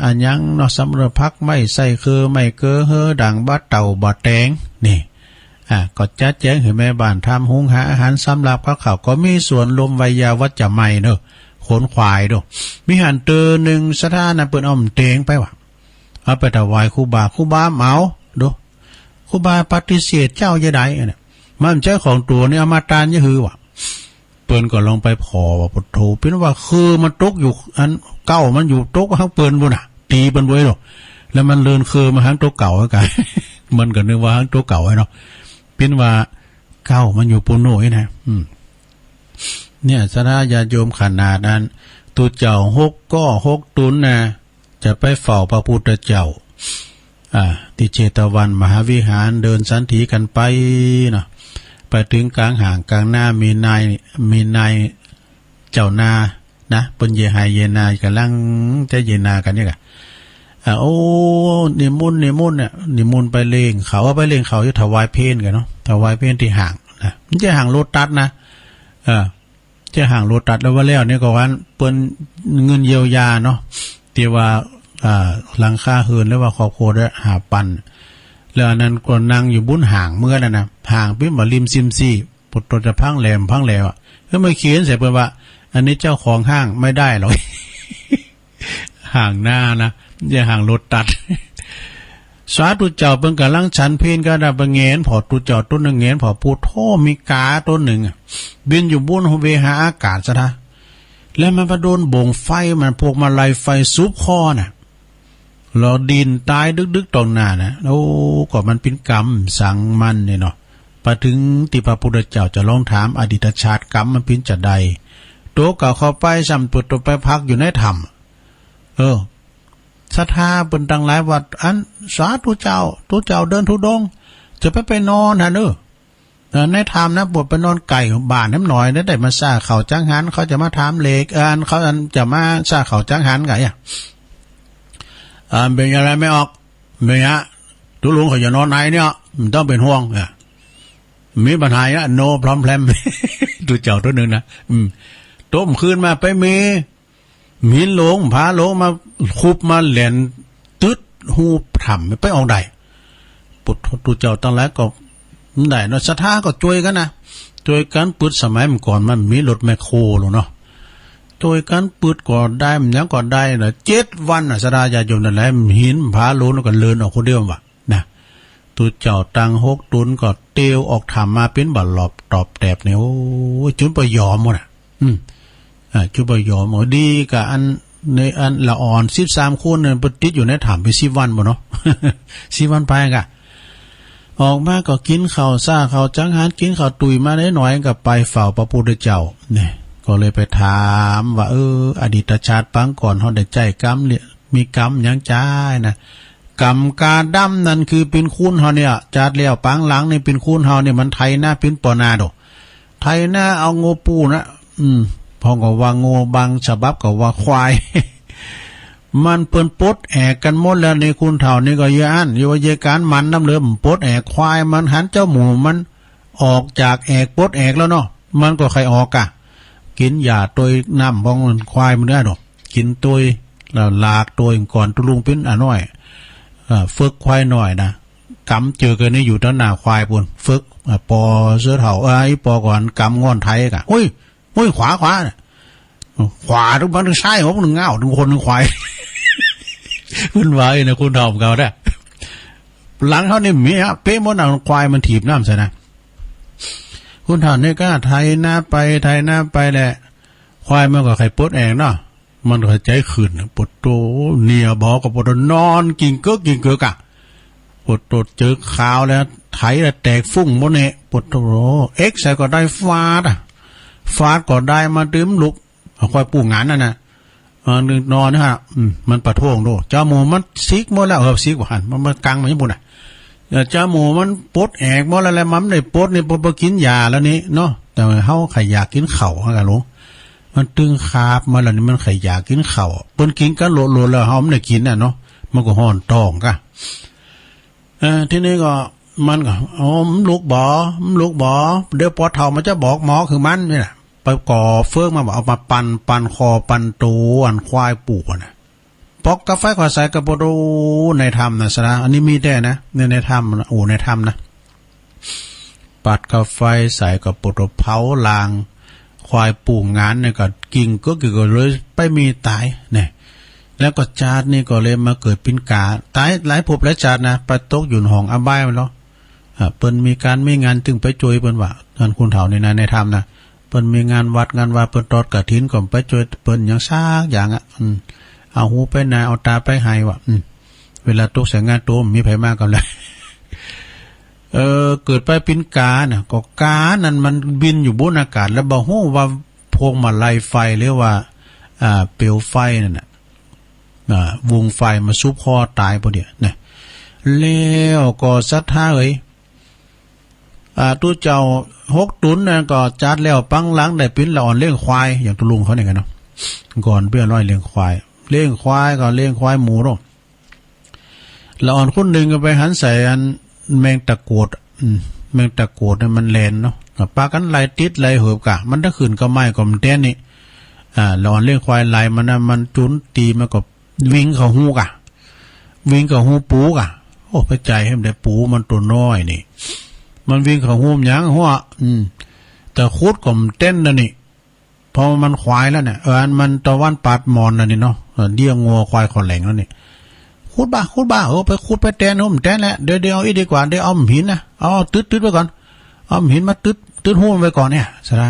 อันยังเนาะสำหรับพักไม่ใส่คือไม่เก้อเฮอดังบัดเต่าบ่แตงนี่ก็จัดแจงให้แม่บ้านทำหุงหาอาหารสำหรับเขาก็มีส่วนรวมวิยาวัจจะใหม่เนอะขนควายด้วยมีหันเตอหนึ่งสถานะเปิดอ้อมเตงไปว่ะเอาไปถวายครูบาเมาดูครูบาปฏิเสธเจ้าจะได้เนี่ยมันเจ้าของตัวนี่เอามาตานยะฮือว่ะเปิ้นก็ลองไปขอว่าพุทโธเป็นว่าคือมันตกอยู่อันเก้ามันอยู่ตกข้างเปิ้นบ่น่ะตีเปิ้นไว้หรอแล้วมันเลินคือมาหางตัวเก่ากันมันก็นึกว่าหางตัวเก่าไอ้เนาะเป็นว่าเก้ามันอยู่ปุโน่นะเนี่ยสนาญาโยมขนาดนั้นตุเจ้า6 ตุนนะจะไปเฝ้าพระพุทธเจ้าที่เจตวันมหาวิหารเดินสันถีกันไปเนาะไปถึงกลางห่างกลางหน้ามีนายเจ้านานะเป็นเยหายเยนากำลังจะเยนากันเนี่ยกะโอ้นิมนต์เนี่ยนิมนต์ไปเลงเขาว่าไปเลงเขาจะถวายเพลกันเนาะถวายเพลที่ห่างนะมันจะห่างโลตัสนะจะห่างโลตัสแล้วว่าแล้วเนี่ยก็ว่าเปิ้นเงินเยียวยาเนาะที่ว่าหลังค่าเฮือนแล้วว่าครอบครัวได้หาปันแล้วอันนั้นก็นั่งอยู่บุญห่างเมื่อนะห่างเป็นบ่ริมซิมซี่ปุตตจะพังแหลมอ่ะก็มาเขียนใส่เปิ้นว่าอันนี้เจ้าของห้างไม่ได้หรอก ห่างหน้านะอย่าห่างรถตัด สาธุเจ้าเพิ่งกำลังฉันเพลก็ได้บะเงนพอตุเจ้าต้นนึงเงนพอพูดโทมีกาต้นหนึ่งบินอยู่บนเวหาอากาศซะนะแล้วมันไปโดนบ่งไฟมันพวกมาไล่ไฟซุบคอน่ะเราดินตายดึกๆตรงหน้านะโอ้ก็มันเป็นกรรมสั่งมันเนี่ยเนาะพอถึงที่พระพุทธเจ้าจะลองถามอดีตชาติกรรมมันเป็นจัดใดตัวเก่าเข้าไปซ้ำตัวไปพักอยู่ในถ้ำ ศรัทธาเปิ้นตั้งหลายวัดอันสาธุเจ้าเดินธุดงค์จะไปนอนฮะเด้อในธรรมนะบทไปนอนไก่บ้านน้ำหน่อยได้มาซ่าเขาจังหันเขาจะมาถามเลขเขาจะมาซ่าเขาจังหันไงเป็นอะไรไม่ออกเป็นฮะทุลุงเขาจะนอนไหนเนี่ยมันต้องเป็นห่วงมีปัญหาโนพร้อมแพลมดูเจ้าตัวหนึ่งนะต้มคืนมาไปมีหลงพาหลงมาคุบมาเหรียญตึ๊ดหูทำไปออกใดปุถุดูเจ้าตั้งแล้วก็ได้เนาะศรัทธาก็ช่วยกันนะช่วยกันปืดสมัยมันก่อนมันมีรถแมคโครหรอเนาะช่วยกันปืดก็ได้มันยังก็ได้นะ7 วันศรัทธาญาติโยมนั่นแหละหินพาหลงแล้วก็เลินออกคนเดียวว่ะนะตัวเจ้าตัง6 ตุนก็เตียวออกทำมาเป็นบัลลอบตอบแตบเนี่ยโอ้จุนไปยอมหมดจุนไปยอมดีกับในละอ่อน13 คนเนี่ยปฏิทิอยู่ในถามไป10 วันบ่เนาะ10 วันไปกะออกมาก็กินข้าวซ่าข้าวจังหันกินข้าวตุยมาได้หน่อยกับไปเฝ้าพระพุทธเจ้าเนี่ยก็เลยไปถามว่าอดีตชาติปางก่อนเฮาได้ใจกรรมเนี่ยมีกรรมหยังจ้านะกรรมกาดำนั่นคือเป็นคุณเฮาเนี่ยจาดแล้วปางหลังนี่เป็นคุณเฮาเนี่ยมันไทยหน้าเป็นปอนาโดไทยหน้าเอาโงปูนะพอก็ว่าโงบางฉบับก็ว่าควายมันเปิ้นปดแอกกันหมดแล้วในคุณเฒ่านี่ก็ย่านอยู่ว่าเยการมันน้ำเหลือมปดแอกควายมันหันเจ้าหมูมันออกจากแอกปดแอกแล้วเนาะมันก็ใครออกอ่ะกินหญ้าตัวน้ำของควายมันได้ดอกกินตัวแล้วลากตัวก่อนตุลุงเป็นน้อยฝึกควายหน่อยนะกำเจอกันนี่อยู่ด้านหน้าควายปุ่นฝึกปอเสื้อเฒ่าปอก่อนกำงอนไทยกะโอ้ยขวาขวาทุกบ้านทุกชายของหนึ่งเงาทุกคนหนึ่งควายขึ้นไว้นะคุณทอมเขาได้หลังเขาเนี่ยมีเป๊ะมดเอาควายมันถีบน้ำใช่นะคุณทอมเนี่ยก็ไทยหน้าไปแหละควายมันก็ไข่ปดแองเนาะมันก็ใจขืนปดโตเนียบอกกับปดนอนกินเกือกะปดโตเจอขาวแล้วไถแล้วแตกฟุ้งหมดเนี่ยปดโตใส่ก็ได้ฟาดก็ได้มาดื่มลุกควายปูงานนั่นนะนอนนะฮะมันปะท่วงโดเจ้าหมูมันซิกหมดแล้วซิกว่าหันมันกังมันญี่ปุ่นเจ้าหมูมันปดแอกหมดแล้วมันได้ปดนี่ปกินยาแล้วนี่เนาะแต่เฮาไข่อยากกินเข่ากันลุงมันตึงคาบมาแล้วนี่มันไข่อยากกินเข่าเปิ้นกินก็โลแล้วเฮาไม่ได้กินน่ะเนาะมันก็ห่อนท้องกะทีนี้ก็มันก็ลูกบ่เดี๋ยวปอเฒ่ามันจะบอกหมอคือมันนี่แหละไปก่อเฟืองมาบอกเอามาปั่นคอปั่นตัวควายปูนะปอกกาแฟขอใส่กระโปรงในธรรมนะสนะอันนี้มีได้นะในธรรมนะในธรรมนะปัดกาแฟใส่กระโปรงเผาลางควายปูงานเนี่ยก็กิ่งก็เลยไปมีตายเนี่ยแล้วก็จาดนี่ก็เลยมาเกิดเป็นกาตายหลายภพหลายชาตินะไปตกอยู่ห้องอบายมันแล้วเปิ้นมีการไม่งานจึงไปช่วยเปิ้นว่าท่านคุณเฒ่าในธรรมนะเปิ้นมีงานวัดเปิ้นตอดกฐินก็ไปช่วยเปิ้นอย่างซากอย่างเอาหูไปนาเอาตาไปให้ว่ะเวลาตกใส่งานตัวมีไผมากกันเลยเกิดไปเป็นกาน่ะก็กานั่นมันบินอยู่บนอากาศแล้วบ่ฮู้ว่าพวงมาลัยไฟหรือว่าเปลวไฟนั่นน่ะวงไฟมาซุบคอตายพอดีเนี่ยแล้วก็ศรัทธาตู้เจ้า6 ตุนนะก็จัดแล้วปังหลังได้เป็นละอ่อนเลี้ยงควายอย่างตุลุงเขาเนี่ยกันเนาะก่อนเพื่อร้อยเลี้ยงควายก็เลี้ยงควายหมูร่มละอ่อนคนหนึ่งก็ไปหันใส่อันแมงตะโกดเนี่ยมันแลนเนาะปากันไล่ติดไล่เหือบกะมันถ้าขืนก็ไม่ก็มันแต้นนี่ละอ่อนเลี้ยงควายไล่มันนะมันจุนตีมันก็วิ่งเข้าหูกะวิ่งเข้าหูปูกะโอ้ไปใจให้มันได้ปูมันตัวน้อยนี่มันวิ่งเข้าหูหยังหัวแต่คุดก็มันเต้นนะนี่พอมันควายแล้วเนี่ยมันตะวันปัดมอนนะนี่เนาะเดี่ยงงัวควายขอแหลงแล้วนี่ขุดบ้าไปขุดไปแตนหุ่มแตนแหละเดี๋ยวเอาอีกดีกว่าเดี๋ยวเอาหินนะเอาตึ๊ดไว้ก่อนเอาหินมาตึ๊ดหุ่มไว้ก่อนเนี่ยใช่ไหม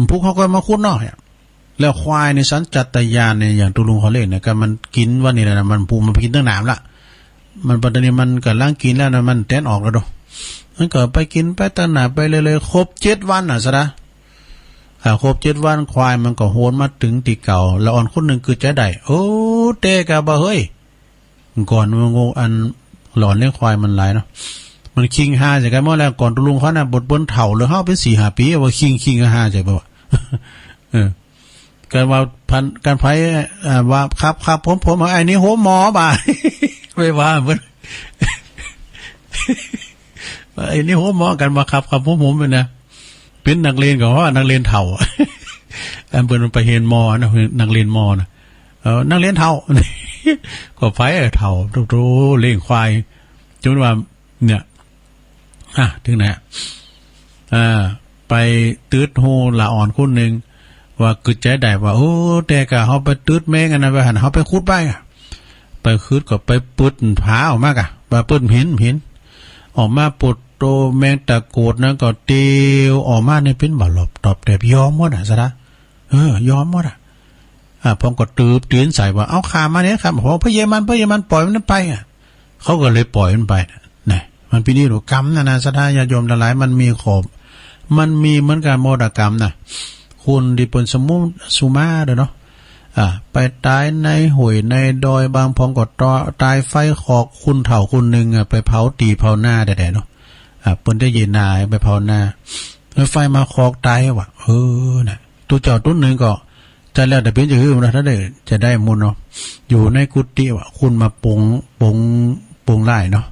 พวกเขาก็มาขุดเนาะแล้วควายในสัญชาตญาณเนี่ยอย่างตุลุงเขาเล่นเนี่ยก็มันกินว่านี่แหละมันปูมันกินตั้งนานละมันปัจจุบันมันก็ล้างกินแล้วนะมันแตนออกแล้วดูมันก็ไปกินไปตั้งนานไปเลยครบ7 วันใช่ไหม ครบ7 วันควายมันก็โหนมาถึงตีเก่าแล้วอ่อนคนหนึ่งคือจะได้โอ้เตกะบ่เฮ้ยก่อนมันงงอันหลอนเลี้ยงควายมันหลายเนาะมันคิง5ใช่กันเมื่อแล้วก่อนตุลุงเขาน่ะบทบนเถ่าหรือเฮาเป็น 4-5 ปีว่าคิงก็5ใช่ป่ะการว่าการไผว่าครับผมไอ้นี่โหหมอบ่าไม่ว่าเพิ่นไอ้นี่โหหมอกันว่าครับผมเป็นนะเป็นนักเรียนก็ว่านักเรียนเฒ่าอันเพิ่นไปเรียนมอนะนักเรียนมอนะนักเรียนเฒ่าก็ไผเฒ่าโตๆเลี้ยงควายจนว่าเนี่ยถึงไหนไปตืดโหละอ่อนคนนึงว่ากึดใจได้ว่าโอ้แต่ก็เฮาไปตืดแม่งอันนั้นไปหั่นเฮาไปขุดไปไปขุดก็ไปปึดผาออกมากะว่าปึดเห็นออกมาปดโตแมงตะโกดนั้นก็เตียวออกมาในเป็นบ่หลบตอบแต่ยอมหมดซะนะยอมหมดผมก็ตื่นใส่ว่าเอาขามาเนี่ยครับพระเยมันปล่อยมันไปเขาก็เลยปล่อยมันไปนะมันเป็นนิรุกรรมนะสถาญาโยมหลายมันมีขอบมันมีเหมือนกับโมดกรรมนะคุณดิปนสมุสุมาเด้อเนาะไปตายในห้วยในดอยบางพองก็ตายไฟขอกคุณเฒ่าคุณนึงไปเผาตีเผาหน้าได้ๆเนาะเปิ้นได้ยินนายไปเผาหน้าแล้วไฟมาขอกตายว่ะน่ะตัวเจ้าต้นนึงก็จะแล้วแต่เป็นจะฮือนะถ้าได้จะได้มุนเนาะอยู่ในกุฏิว่ะคุณมาปงไล่เนาะ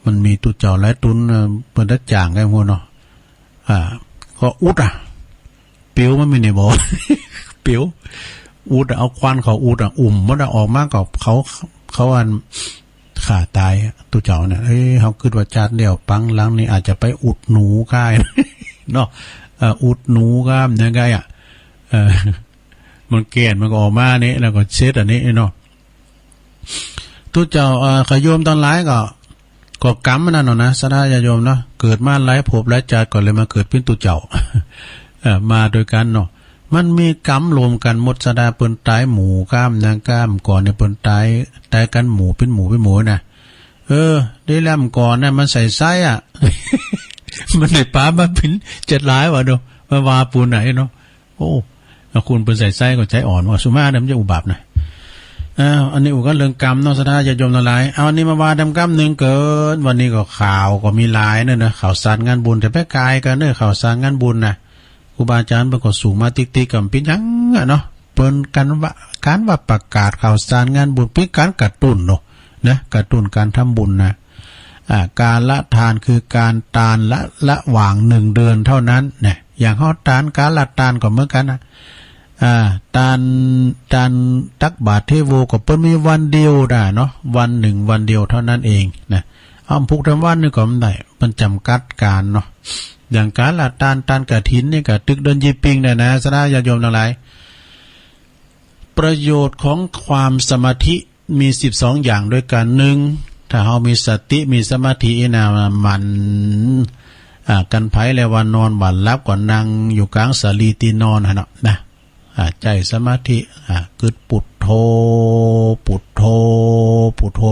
มันมีตุเจ้าหลายตุนเปิ้นได้จ่างได้มุนเนาะก็อุดเปียวมันมีในบ่ เปียวอุดเอาควันเขาอุดมันออกมากับเขาอันขาตายตุเจ้าเนี่ยเขาคิดว่าจัดเดี่ยวปังหลังนี่อาจจะไปอุดหนูก้ายเนาะอุดหนูก้ามยังไงมันเกลียดมันก็ออกมานี่แล้วก็เช็ดอันนี้เนาะตุเจ้าขยมตอนหลายก็กรรมมันนั่นเนาะนะสดาญาโยมเนาะเกิดมาหลายภพหลายชาติก่อนเลยมาเกิดเป็นตุเจ้ามาโดยกันเนาะมันมีกรรมรวมกันหมดสดาเปิ้นตายหมูก้ามนางก้ามก่อนเนี่ยเปิ้นตายกันหมูเป็นหมูนะได้แล้วก่อนน่ะมันใส่ไส้มันได้ปลามาเป็น7หลายว่ะเนาะมาว่าปูนไหนเนาะโอ้คุณเปิ้นใส่ไส้ก็ใจอ่อนว่าสุมาเนี่ยมันจะอุบัตินะอันนี้อุก็เรื่องกรรมเนาะสดาญาโยมหลายเอาอันนี้มาว่าดำกรรมนึงเกินวันนี้ก็ข่าวก็มีหลายเนี่ยนะข่าวสารงานบุญแต่ไปกายกันเด้อข่าวสารงานบุญนะครูบาอาจารย์เพิ่นก็สูงมาติ๊กๆกับเป็นหยังเนาะเปิ้นการว่าประกาศข่าวสารงานบุญเป็นการกระตุ้นเนาะนะกระตุ้นการทำบุญนะการละทานคือการทานละหว่าง1เดือนเท่านั้นเนี่ยอย่างเฮาทานการละทานก็เหมือนกันนะทานตักบาตรเทโวก็เปิ้นมีวันเดียวได้เนาะวัน1วันเดียวเท่านั้นเองนะพุกทำวันนี่ก็ไม่ได้มันจำกัดการเนาะอย่างการละทานกฐินนี่ก็ตึกเดินยีปิงได้นะสดาญาโยมทั้งหลายประโยชน์ของความสมาธิมี12อย่างด้วยกัน1ถ้าเฮามีสติมีสมาธินะมันกันไผแล้วว่านอนบัดหลับก็นั่งอยู่กลางสาลีตีนอนหั่นเนาะนะใจสมาธิกึดปุถโธ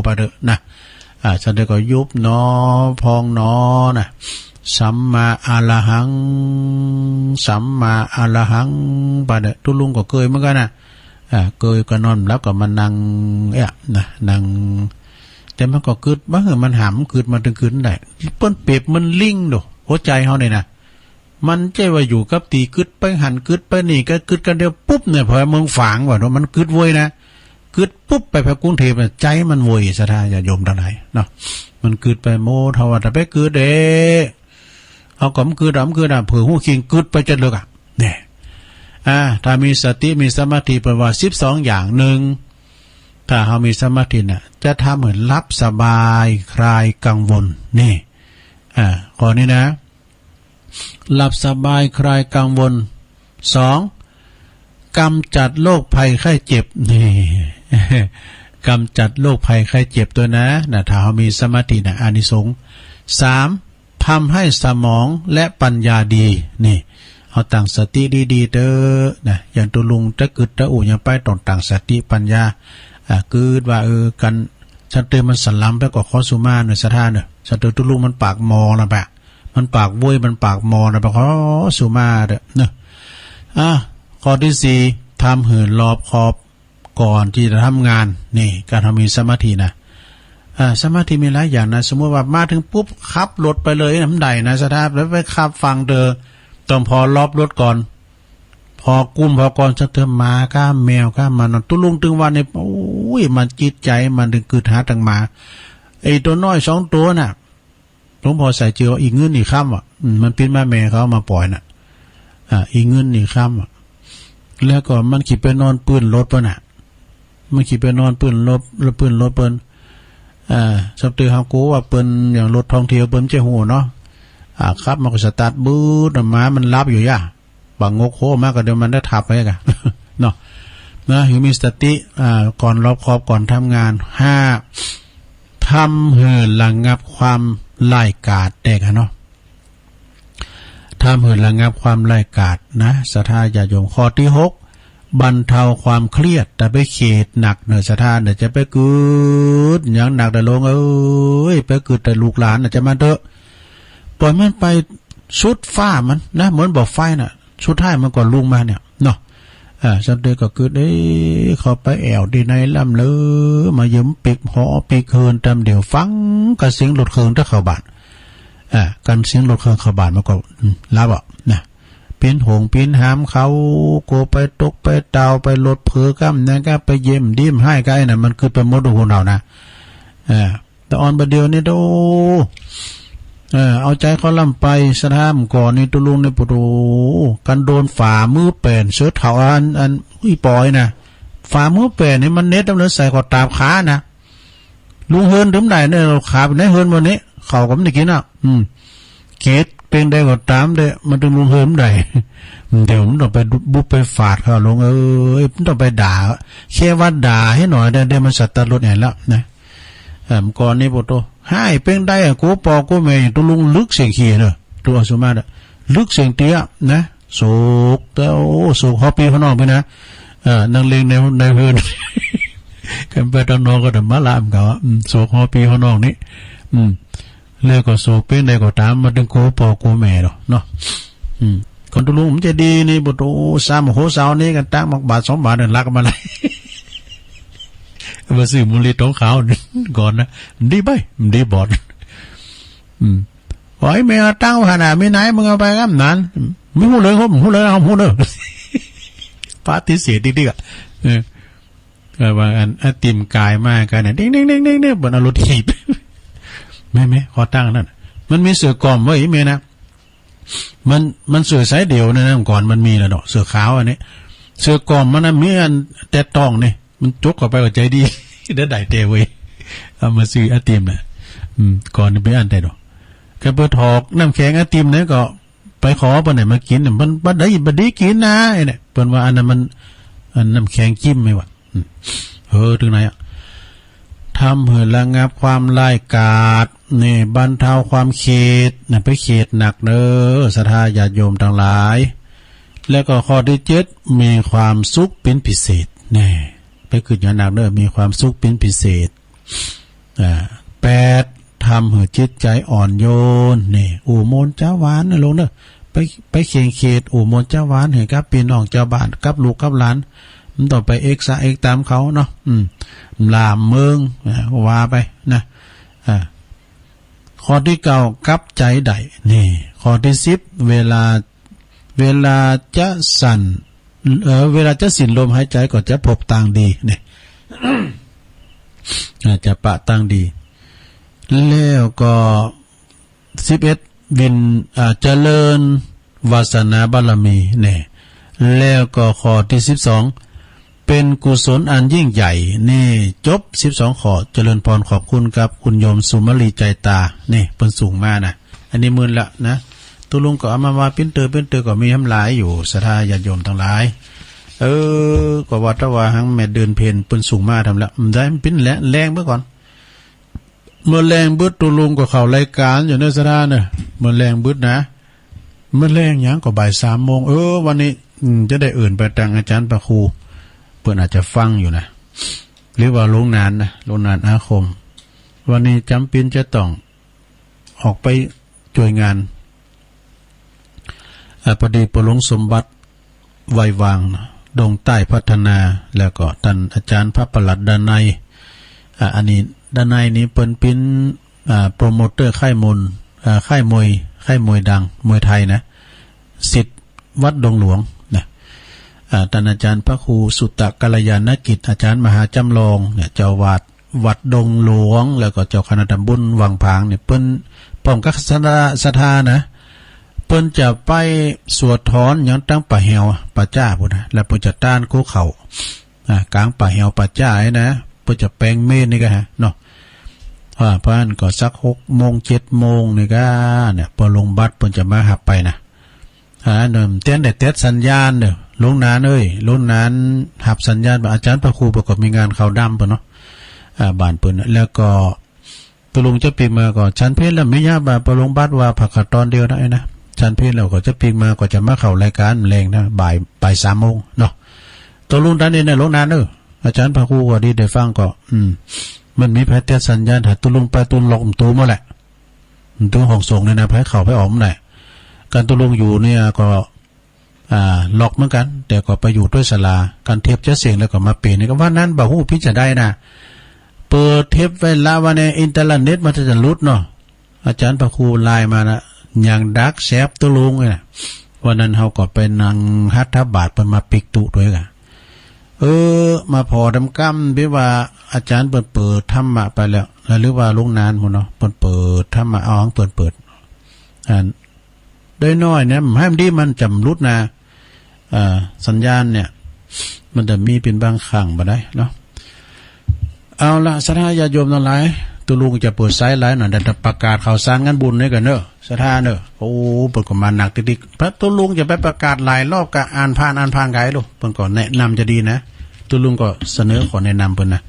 ไปเด้อนะฉันได้ก็ยุบหนอพองหนอนะสัมมาอะระหังไปเด้อตุลุงก็เคยเหมือนกันนะเคยก็นอนแล้วก็มานั่งนะนั่งแต่มันก็กึดบ่มันหำกึดมาถึงคืนได้เปิ้นเปรียบมันลิงโดหัวใจเฮานี่นะมันใจว่าอยู่กับตีกึดไปหันกึดไปนี่ก็กึดกันเดียวปุ๊บเนี่ยพอเมืองฝางว่ามันกึดเว้ยนะกึดปุ๊บไปพระกรุงเทพใจมันเว้ยสถาญาโยมทั้งหลายเนาะมันกึดไปโมทว่าแต่ไปกึดเด้เอาก็มันกึดเผื่อหูคิงกึดไปจนเลิกเนี่ยถ้ามีสติมีสมาธิเป็นว่า12อย่างถ้าเฮามีสมาธิน่ะจะทำเหมือนรับสบายคลายกังวลนี่ข้อนี้นะหลับสบายคลายกังวล2กำจัดโรคภัยไข้เจ็บนี่ กำจัดโรคภัยไข้เจ็บตัวนะถ้าเรามีสมาธินะอานิสงส์3ทำให้สมองและปัญญาดีนี่เอาตั้งสติดีๆเด้อนะอย่างตุลุงตะกึดตะอู่ยังไปต้องตั้งสติปัญญากึดว่ากันฉันเตมันสลัมไปกว่าคอสุมาเนสถานเนฉันเตตุลุงมันปากมอนะปะมันปากบุ้ยมันปากมอนะปะขอสุมาเด้อเนอะ ข้อที่สี่ทำหื่นรอบคอบก่อนที่จะทำงานนี่การทำมีสมาธินะสมาธิมีหลายอย่างนะสมมติว่ามาถึงปุ๊บขับรถไปเลยน้ำใดนะสถาแล้วไปขับฟังต้องพอรอบรถก่อนพอกุ้มพอก่อนจะเติมมาก้าแมวก้ามันตุลุงตึงวันเนี่ยโอ้ยมันจิตใจมันถึงคือหาตังมาไอ้ตัวน้อยสองตัวน่ะหลวงพ่อใส่เจียวอีกเงินอีกค่ำมันเป็นแม่แม่เขามาปล่อยน่ะอีกเงินอีกค่ำแล้วก็มันขี่ไปนอนปืนรถป่ะน่ะมันขี่ไปนอนปืนรถแล้วปืนรถเปิ้นสับตือเฮากูว่าเปิ้นอย่างรถท่องเที่ยวเปิ้นใจหูเนาะครับมันก็สตาร์ทบูดมามันรับอยู่ย่าบางงกโคมากก็เดี๋ยวมันได้ทับไปกันเนาะนะอยู่มีสติก่อนรอบคอบก่อนทำงาน5ทำหื่นระงับความไล่กาดแตกเนาะทำหื่นระงับความไล่กาดนะศรัทธาญาติโยมข้อที่6บรรเทาความเครียดแต่ไปเขตหนักเนอศรัทธาเนี่ยจะไปกึดอย่างหนักแต่ลงไปกึดแต่ลูกหลานจะมาเถอะปล่อยมันไปชุดฟ้ามันนะเหมือนบอกไฟน่ะชุดท้ายมันก่อนลุงมาเนี่ยเนาะสันเดก็คือเขาไปแอวดีในลำเลยมายืมปีกหอปีกเคินตามเดี๋ยวฟังกับเสียงรถเคินถ้าเข้าบ้านกันเสียงรถเคินเข้าบ้านมันก็รับอ่ะนะเป็นหงเป็นหามเขาโกไปตกไปเตาไปรถเผือกั้มนั่นก็ไปเยี่ยมดิ้มให้ใกล้น่ะมันคือเป็นมดหูเรานะแต่ออนประเดี๋ยวนี้ดูเอาใจเขาล่ำไปสถามก่อนนี่ตุลุงในปุโรกันโดนฝ่ามือเปลี่ยนเสื้อเถาอันปอยนะฝ่ามือเปลี่ยนนี่มันเน็ตต้องเลยใส่กอดตาขานะลุงเฮินถึงไหนเนี่ยเราขาเป็นไหนเฮินวันนี้เขาก็ไม่ได้กินเกตเป็นได้กอดตามเด้มันถึงลุงเฮินได้เดี๋ยวมันต้องไปบุบไปฝาดเขาลงมันต้องไปด่าแค่ว่าด่าให้หน่อยได้มันสัตว์รถแห่แล้วนะก่อนนี้ปุโรให้เป็นได้กูปอกูเมย์ตุลุงลึกเสียงเขียนเลยตัวสมาร์ลึกเสียงเตี้ยนะโศกแต่โอ้โศกฮอปีพนองไปนะนั่งเลี้ยงในเพื่อนกันไปตอนนอนก็แต่มาลามเขาโศกฮอปีพนองนี่เลิกก็โศกเป็นได้ก็ตามมาดึงกูปอกูเมย์เนาะคนตุลุงผมจะดีนี่บุตรสามโหสาวนี่กันตั้งบาท2 บาทเดินลักมาเลยมาซื้อมูลนิธิของเขาก่อนนะดีไปดีบอดโอ้ยไม่เอาตั้งขนาดไม่ไหนมึงเอาไปครับนั้นไม่พูดเลยครับพูดเลยเอาพูดเลยปฏิเสธดิ๊กอ่ะว่าอันติมกายมากกันเนี่ยดิ้งบนอารมณ์ทีบไม่ขอตั้งนั่นมันมีเสือกล่อมไว้ไหมนะมันเสือสายเดียวนะก่อนมันมีนะเนาะเสือขาวอันนี้เสือกล่อมมันมีอันแต่ต้องเนี่ยมันจกเข้าไปกับใจดีได้ได้เตะเว้ยเอามาซื้อไอติมนะก่อนไปอันได้ดอกก็เปิดถอกน้ำแข็งไอติมเนี่ยก็ไปขอปนไหนมากินมันบัดได้กินนะไอ้เนี่ยเปิ้นว่าอันนั้นมันอันน้ำแข็งจิ้มไม่วะถึงไหนทำให้ระงับความไล่กาดนี่บรรเทาความเข็ดนะไปเข็ดหนักเด้อศรัทธาญาติโยมทั้งหลายแล้วก็ข้อที่7มีความสุขเป็นพิเศษแน่ไปขึ้นอย่างหนักเด้อมีความสุขเป็นพิเศษ8ทำให้จิตใจอ่อนโยนนี่อู่มนต์เจ้าหวานนะลงเด้อไปเขียงเขตอู่มนต์เจ้าหวานเห็นกับพี่น้องเจ้าบ้านกับลูกกับหลานมันต่อไปเอกตามเขาเนาะลามเมืองว่าไปนะข้อที่9กับใจใดนี่ข้อที่10เวลาจะสั่นเวลาจะสิ้นลมหายใจก็จะพบต่างดีเนี่ย จะปะต่างดีแล้วก็11วินเจริญวาสนาบารมีเนี่ยแล้วก็ข้อที่12เป็นกุศลอันยิ่งใหญ่นี่จบ12ข้อเจริญพรขอบคุณครับคุณโยมสุมาลีใจตานี่เพิ่นสูงมานะอันนี้มื่นละนะตุลุงก็เอามาว่าปิ้นเตอก็มีทำหลายอยู่ศรัทธาญาติโยมทั้งหลายก็ว่าถ้าว่าหังแม่เดินเพนเปิ้นสูงมาทำละได้ปิ้นแรงเมื่อก่อนเมื่อแรงบึดตุลุงก็เข้ารายการอยู่ในศรัทธาเนี่ยเมื่อแรงบึดนะเมื่อแรงหยังก็บ่าย 3 โมงวันนี้จะได้อื่นไปตังอาจารย์ประครูเปิ้นอาจจะฟังอยู่นะหรือว่าลงนานอาคมวันนี้จำเป็นจะต้องออกไปช่วยงานพอดีปลงสมบัติ ไววางดงใต้พัฒนาแล้วก็ท่านอาจารย์พระประหลัดดนัยอันนี้ดนัยนี้เปิ้นเป็นโปรโมเตอร์ค่ายมวยดังมวยไทยนะศิษย์วัดดงหลวงนะท่านอาจารย์พระครูสุตตะกัลยาณกิจอาจารย์มหาจำลองเนี่ยเจ้าวาดวัดดงหลวงแล้วก็เจ้าคณะตำบลวังผางเนี่ยเปิ้นป้อมกักศรัทธานะเปิ้นจะไปสวดถอนอย่างตั้งป่าเหี่ยวป่าจ้าพุ่นนะแล้วเปิ้นจะต้านคูเขากลางป่าเหี่ยวป่าจ้าไอ้นะเปิ้นจะแปลงเมฆนี่ก็ฮะเนาะพระอันก็สัก6 โมง 7 โมงนี่ก็เนี่ยพอลงบัตรเปิ้นจะมาหับไปนะเนิ่มเต้นแต่เต็ดสัญญาณเด้อลงนานลงนานหับสัญญาณอาจารย์พระครูประกอบมีงานเขาดำเปิ้นเนาะบ้านเปิ้นแล้วก็ปลุงจะปีมาก็ชั้นเพชรแล้วไม่ยากบ่าปลุงบัตรว่าผักตอนเดียวได้นะชั้นเพชรแล้วก็จะปีมาก็จะมาเข้ารายการแรงนะบ่าย 3 โมงเนาะตัวลุงท่านนี่นะลงนานอาจารย์พระครูก็ดีได้ฟังก็มันมีแพทย์สัญญาณถ้าตุลุงไปตุนหลอกตูมาแหละตัวห้องส่งเนี่ยนะแพ้เข่าแพ้ออมไหนการตุลุงอยู่เนี่ยก็หลอกเหมือนกันแต่ก็ไปอยู่ด้วยศาลาการเทียบเจ้าเสียงแล้วก็มาเปลี่ยนนี่ก็ว่านั้นบ่ฮู้พิจารณาได้นะเปิดเทปไว้ละวันในอินเทอร์เน็ตมันจะลุดเนาะอาจารย์พระครูไลน์มานะอย่างดักแซบตุลุงเนี่ยวันนั้นเขาก็ไปนั่งฮัทธบาทเพิ่นมาปิกตุด้วยกันมาพอดำกั้มพี่ว่าอาจารย์เปิดธรรมะไปแล้วหรือว่าลุงนานหมดเนาะเปิดธรรมะเอาเปิดได้น้อยเนี่ยให้มันดีมันจำรุดนะสัญญาณเนี่ยมันจะมีเป็นบางครั้งบ่ได้เนาะเอาละศรัทธาญาติโยมทั้งหลายตุลุงจะเปิดไซต์ไลน์หน่อยแต่ประกาศข่าวสารงานบุญนี่กันเนอะศรัทธาเนอะโอ้เปิดก็มาหนักติ๊กพระตุลุงจะไปประกาศหลายรอบก็อ่านผ่านไกลลูกเปิดก่อนแนะนำจะดีนะตุลุงก็เสนอขอแนะนำเพิ่นนะ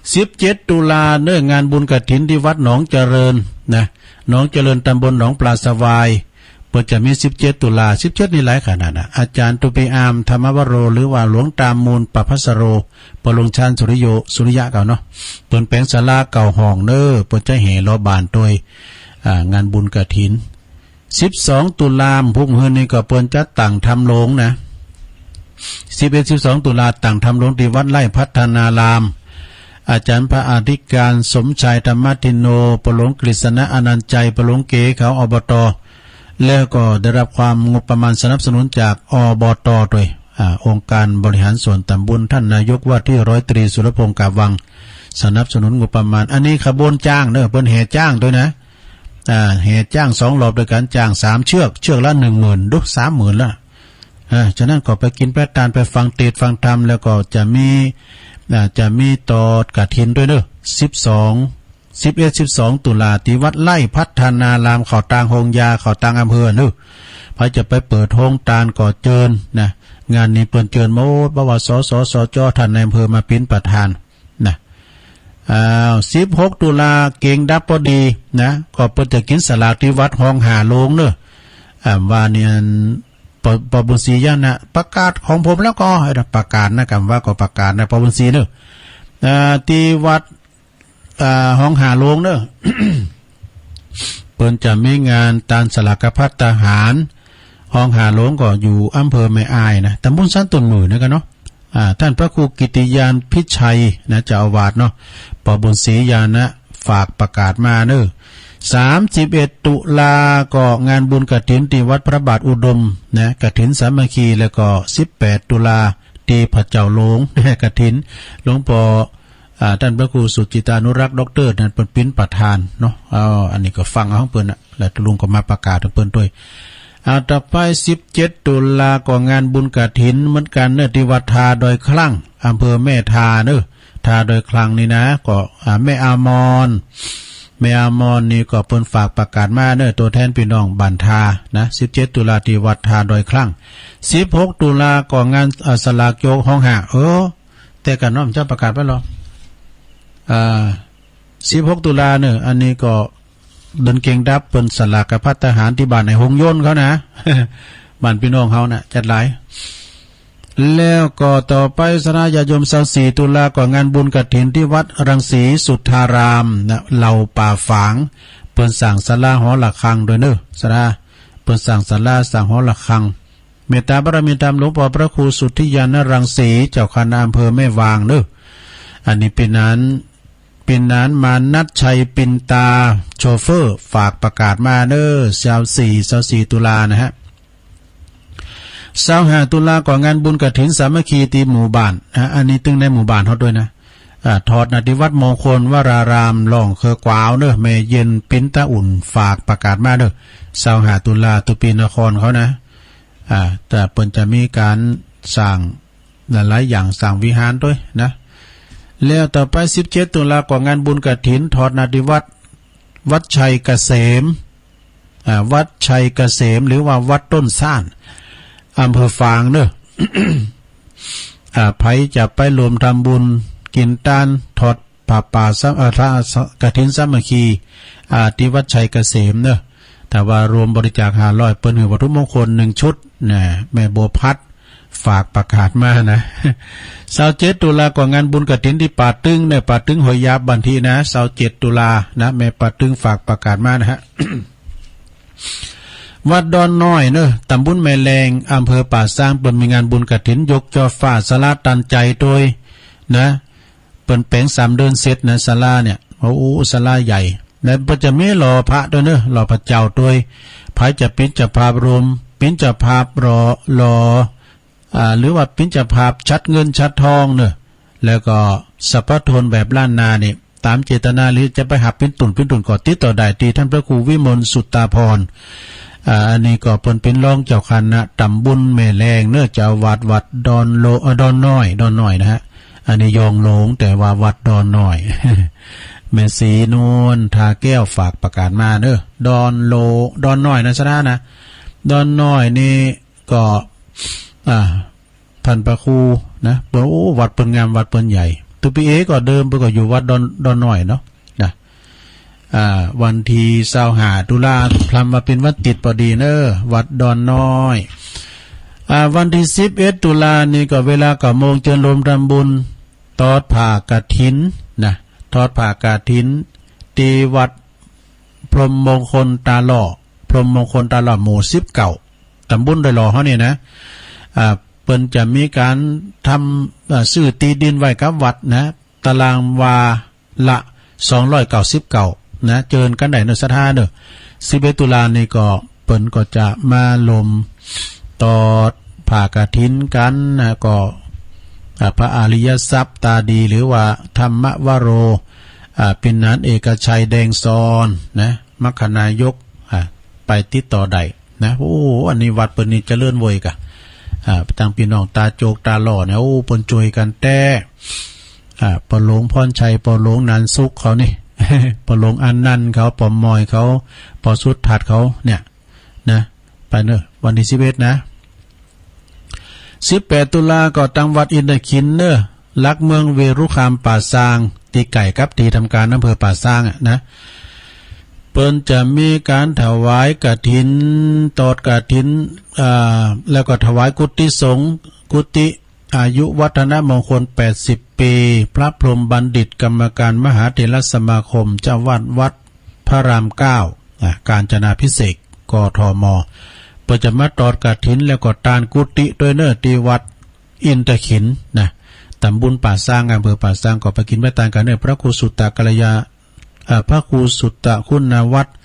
17 ตุลาเนื้องานบุญกฐินที่วัดหนองเจริญนะหนองเจริญตำบลหนองปลาสวายเปิดจะมี17 ตุลา17นี่หลายขนาดนะอาจารย์ตุปีอามธรรมวโรหรือว่าหลวงตามมูลปภัสโรปลงชานสุริยะเก่าเนาะเปิดแปลงศาลาเก่าห้องเน้อเปิดจะแห่ล้อบานโดยงานบุญกฐิน12 ตุลาพรุ่งนี้นี่ก็เปิดจัดตั้งทำโรงนะ11-12 ตุลาตั้งทำโรงที่วัดไร่พัฒนารามอาจารย์พระอธิการสมชายธรรมทินโนปหลวงกฤษณะอนันต์ใจปหลวงเก๋เขาอบต.แล้วก็ได้รับความงบประมาณสนับสนุนจากอบต.ด้วยองค์การบริหารส่วนตำบลท่านนายกว่าที่ร้อยตรีสุรพงษ์กาบวังสนับสนุนงบประมาณอันนี้ขบวนจ้างเนอะเพิ่นแห่จ้างด้วยนะแห่จ้าง2 รอบด้วยกันจ้าง3 เชือกละ 10,000 ดู 30,000 ละฉะนั้นก็ไปกินแปะตานไปฟังเทศน์ฟังธรรมแล้วก็จะมีตอดกฐินด้วยเนอะ11-12 ตุลาที่วัดไร่พัฒนารามเขาต่างหงยาเขาต่างอำเภอเนอะพอจะไปเปิดโรงตาลก่อเจิญนะงานนี้เปิดเจิญโมดบ่ว่าสจท่านในอำเภอมาเป็นประธานนะ16 ตุลาเก่งดับพอดีนะก็เปิดจะกินสลากที่วัดห้องหาโรงเนอะว่าเนี่ยปบุญศรีย่านะประกาศของผมแล้วก็ประกาศนะคำว่าก็ประกาศนะปบุญศรีเนอะที่วัดห้องหาโรงเนอะ เปิ้นจะมีงานตานสลากพัฒทหารห้องหาโรงก็อยู่อำเภอแม่อายนะตำบลสันต้นหมื่นนะกันเนาะท่านพระครูกิติยานพิชัยนะเจ้าอาวาสเนาะปบุญศรีญาณะฝากประกาศมาเนอะ31 ตุลาก็งานบุญกฐินที่วัดพระบาทอุดมนะกฐินสามัคคีแล้วก็18 ตุลาที่พระเจ้าหลวงกฐินหลวงพ่อท่านพระครูสุจิตานุรักษ์ด็อกเตอร์นั่นเป็นปิ้นประธานเนาะอันนี้ก็ฟังเอาของเปิ้นแล้วลุงก็มาประกาศของเปิ้นด้วยต่อไป17 ตุลาก็งานบุญกฐินเหมือนกันเนอะที่วัดทาดอยคลั่งอำเภอแม่ทาเนอะทาดอยคลั่งนี่นะก็แม่อามอนนี่ก็เปิ้นฝากประกาศมาเนอะตัวแทนพี่น้องบ้านทานะ17 ตุลาที่วัดทาดอยคลั่ง16 ตุลาก็งานสลากโยกห้องหาแต่กันเนาะเจ้าประกาศไปหรอ16 ตุลาเนอะอันนี้ก็เดินเก่งดับเป็นสลากพัฒทหารที่บ้านในหงโยนเขานะ บ้านพี่น้องเขานะจัดหลายแล้วก็ต่อไปศรัทธาญาติโยม24 ตุลาก็งานบุญกฐินที่วัดรังสีสุทธารามนะเหล่าป่าฝางเปิ้นสั่งศาลาหอระฆังด้วยเนอะศรัทธาเปิ้นสั่งศาลาสั่งหอระฆัง เมตตาบารมีตามหลวงพ่อพระครูสุทธิยานรังสีเจ้าคณะอำเภอแม่วางเด้ออันนี้เป็นนั้นมานัดชัยปินตาโชเฟอร์ฝากประกาศมาเด้อ24ตุลานะฮะ25ตุลาก่อนงานบุญกฐินสามัคคีที่หมู่บ้านอันนี้ตึงในหมู่บ้านเฮาด้วยนะทอดนาทิวัดมงคลวรารามล่องเคอกวาวเด้อแม่เย็นปินตาอุ่นฝากประกาศมาเด้อ25ตุลาตุปีนครเขานะแต่เพิ่นจะมีการสร้างหลายๆอย่างสร้างวิหารด้วยนะแล้วต่อไป17ตุลาก่อนงานบุญกฐินทอดนาทิวัดชัยเกษมวัดชัยเกษมหรือว่าวัดต้นซ่านอำเภอฝางเด้อไผจะไปรวมทำบุญกินตานทอดผ้าป่ากฐินสามัคคีที่วัดชัยเกษมเด้อแต่ว่ารวมบริจาค500เปิ้นให้วัตถุมงคล1ชุดนะแม่บัวพัดฝากประกาศมานะ27ตุลาก่อนงานบุญกฐินที่ป่าตึงในป่าตึงหอยยาบบันทีนะ27ตุลานะแม่ป่าตึงฝากประกาศมานะฮะ วัดดอนน้อยเนอะตำบลแม่แรงอำเภอป่าซางเปิดมีงานบุญกฐินยกจอฟ้าศาลาตันใจโดยนะเปิดแปลง3เดือนเสร็จนะศาลาเนี่ยโอ้ศาลาใหญ่แล้วจะมีหล่อพระด้วยเนอะหล่อพระเจ้าด้วยไผจะปิ้นจะพาพรวมปิ้นจะพาพรอหล่อหรือว่าปิ้นจะพาชัดเงินชัดทองเนอะแล้วก็สัพพทนแบบล้านนาเนี่ยตามเจตนาหรือจะไปหับปิ้นตุ่นก่อติดต่อได้ตีท่านพระครูวิมลสุตตาพรอันนี้ก็เป็นรองเจ้าคณะตำบลแม่แรงเนื้อเจ้าวัดดอนน้อยนะฮะอันนี้ยองหลงแต่ว่าวัดดอนน้อย แม่สีนวลทาแก้วฝากประกาศมาเด้อดอนน้อยนะชนะนะดอนน้อยนี่ก็พันประครูนะโอ้วัดเปิ้นงามวัดเปิ้นใหญ่ตุปีก็เดิมเพิ่นก็อยู่วัดดอนน้อยเนาะวันที่25ตุลาพลัมมาเป็นวันติดพอดีเนอะวัดดอนน้อยวันที่11ตุลานี่ก็เวลา9 โมงเจริญรวมทำบุญทอดผ้ากฐินนะทอดผ้ากฐินที่วัดพรหมมงคลตาหล่อหมู่19ตำบลดอยหล่อเฮานี่นะเปิ้นจะมีการทำซื้อตีดินไว้กับวัดนะตารางวาละ299นะเจิญกันได้ในสถานเด้อ11ตุลานี่ก็เปิ้นก็จะมาลมตอดผ้ากฐินกันนะก็พระอริยทรัพย์ตาดีหรือว่าธรรมวโรเป็นนั้นเอกชัยแดงซอนนะมรรคนายกไปติดต่อได้นะโอ้อันนี้วัดเปิ้นนี่เจริญเวยกะทางพี่น้องตาโจกตาหล่อเนี่ยโอ้เปิ้นช่วยกันแต่ปอหลวงพรชัยปอหลวงนันสุขเขานี่ ปอหลวงอันนันเขาปอมอยเขาปอสุดถัดเขาเนี่ยนะไปเนอะวันที่11นะ18ตุลาก็ตังวัดอินทขินเนอะลักเมืองเวรุคามป่าซางตีไก่กับตีทำการอำเภอป่าซางนะเปิ้นจะมีการถวายกฐินตอดกฐินแล้วก็ถวายกุฏิสงฆ์กุฏิอายุวัฒนมงคล80ปีพระพรหมบัณฑิตกรรมการมหาเถรสมาคมเจ้าวัดพระราม9กาญจนาภิเษกกทมเปิดจะมาตอดกฐินแล้วก็ตานกุฏิด้วยเนอตีวัดอินทขินนะตำบลป่าซางอำเภอป่าซางก็ไปกินไปตานกันเนอพระครูสุตตะกัลยาพระครูสุตตะคุณวัฒน์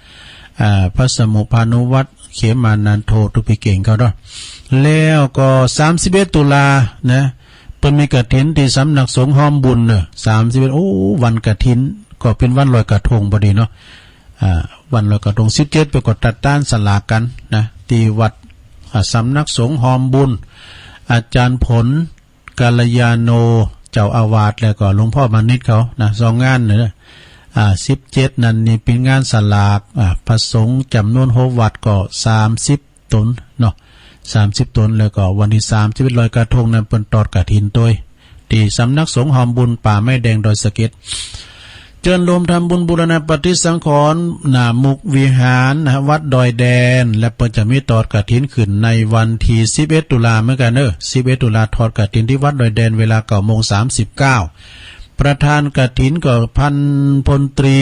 พระสมุพานุวัฒน์เขมานันโทตุภิเก่งเขาด้วยแล้วก็31ตุลานะเปิ้นมีกฐินที่สำนักสงฆ์ห้อมบุญเนอะ31โอ้วันกฐินก็เป็นวันลอยกระทงพอดีเนาะวันลอยกระทง17ไปกดตัดต้านสลากกันนะที่วัดสำนักสงฆ์ห้อมบุญอาจารย์ผลกัลยาโนเจ้าอาวาสแล้วก็หลวงพ่อมานิตเขานะ2งานเนอะ17นั่นนี่เป็นงานสลากพระสงฆ์จำนวน6วัดก็30ตนเนาะ30ตนแล้วก็วันที่31ลอยกระทงนั้นเปิ้นตอดกฐินตัวที่สำนักสงฆ์หอมบุญป่าไม้แดงดอยสะเก็ดเจิญรวมทำบุญบูรณะปฏิสังขรณ์หน้ามุกวิหารวัดดอยแดนและเปิ้นจะมีตอดกฐินขึ้นในวันที่11ตุลาเหมือนกัน11ตุลาทอดกฐินที่วัดดอยแดนเวลา 9:39ประธานกฐินก็พันพลตรี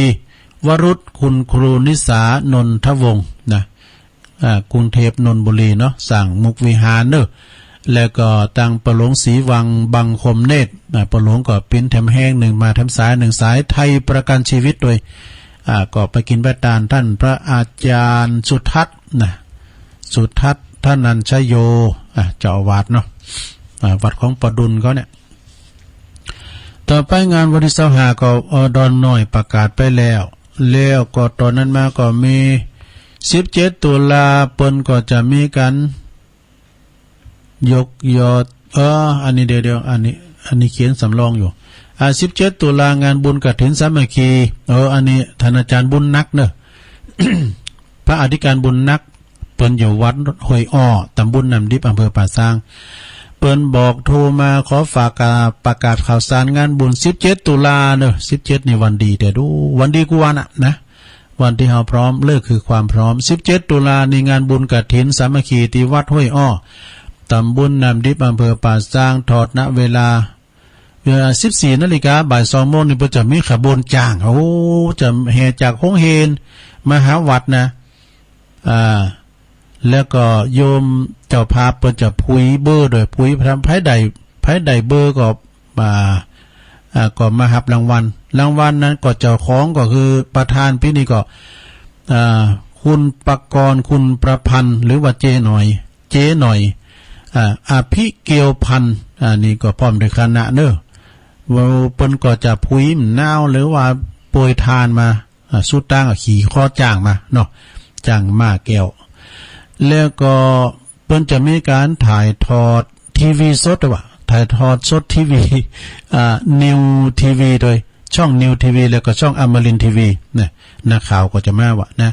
วรุษคุณครูนิสานนทวงศ์นะ กรุงเทพนนทบุรีเนาะสั่งมุกวิหารเด้อแล้วก็ตังประหลงศรีวังบังคมเนตรประหลงก็ปิ้นแถมแห้ง1มาแถมสาย1สายไทยประกันชีวิตโดยก็ไปกินไปตานท่านพระอาจารย์สุทัศน์นะสุทัศน์ท่านนันชโยเจ้าอาวาสเนาะวัดของปดุลเขาเนี่ยต่อไปงานวันที่25ก็ดอนน้อยประกาศไปแล้วก็ตอนนั้นมาก็มี17ตุลาเปิ้นก็จะมีกันยกยอดอันนี้เดี๋ยวอันนี้เขียนสำรองอยู่17ตุลางานบุญกฐินสามัคคีอันนี้ท่านอาจารย์บุญนักเนอะ พระอธิการบุญนักเปิ้นอยู่วัดห้วยอ้อตำบลน้ำดิบอำเภอป่าซางเปิ้นบอกโทรมาขอฝากประกาศข่าวสารงานบุญ17ตุลาเนอะ17นี่วันดีแต่ดูวันดีกูวันนะวันที่เราพร้อมเลิกคือความพร้อม17ตุลาในงานบุญกฐินสามัคคีที่วัดห้วยอ้อตำบลน้ำดิบอำเภอป่าซางถอดณเวลา14 นาฬิกาบ่าย 2 โมงนี่เพิ่นจะมีขบวนจ้างจะแห่จากห้องเฮนมหาวัดนะแล้วก็โยมเจ้าภาพเปิ้นจะพุยเบอร์โดยพุยทำไผใดเบอร์ก็ก็มารับรางวัลนั้นก็เจ้าของก็คือประธานพี่นี่ก็คุณปกรณ์คุณประพันธ์หรือว่าเจหน่อยอภิเกียวพันธ์นี่ก็พร้อมด้วยคณะเนอะว่าเปิ้นก็จะพุยนาวหรือว่าโปรยทานมาสุดตั้งขี่ข้อจ้างมาเนาะจ้างมาแก้วแล้วก็เปิ้นจะมีการถ่ายทอดทีวีสดถ่ายทอดสดทีวีนิวทีวีโดยช่องนิวทีวีแล้วก็ช่องอมรินทร์ทีวีเนี่ยนักข่าวก็จะมาว่านะ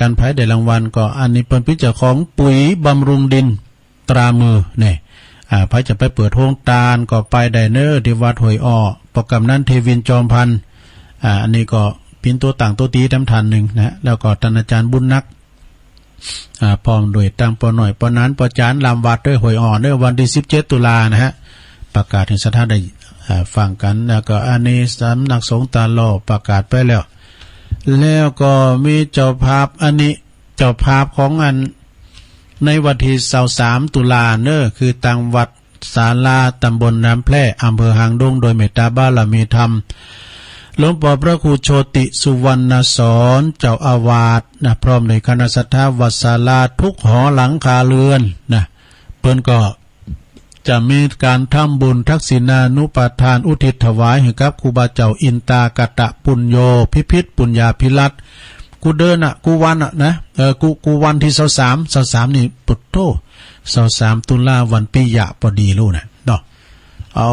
การไพ่ได้รางวัลก็อันนี้เปิ้นพิจารของปุ๋ยบำรุงดินตรามือเนี่ยไพ่จะไปเปิดโรงตาลก็ไปไดเนอร์ที่วัดห้วยอ้อโปรแกรมนั้นเทวินจอมพันธ์อันนี้ก็พินตัวต่างตัวตีทำทันหนึ่งนะแล้วก็ท่านอาจารย์บุญนักพร้อมด้วยตั้งปอหน่อยปอนั้นปอจานลำวัดด้วยห้วยอ้อเนอวันที่17ตุลานะฮะประกาศถึงสถานได้ฟังกันแล้วก็อันนี้สำนักสงฆ์ตาล่อประกาศไปแล้วก็มีเจ้าภาพอันนี้เจ้าภาพของอันในวันที่23ตุลาเนอคือตังวัดศาลาตำบลน้ำแพร่อำเภอหางดงโดยเมตตาบารมีธรรมหลวงพ่อพระครูโชติสุวรรณสอนเจ้าอาวาสนะพร้อมในคณะสัตยาวัดศาลาทุกหอหลังคาเรือนนะเพิ่นก็จะมีการทำบุญทักษิณานุปทานอุทิศถวายให้กับครูบาเจ้าอินตากตะปุญโยพิพิธปุญญาภิรัตน์กูเดินกูวันนะกูวันที่23นี่ปุตโต23ตุลาวันปิยะพอดีรู้นะเนาะเอา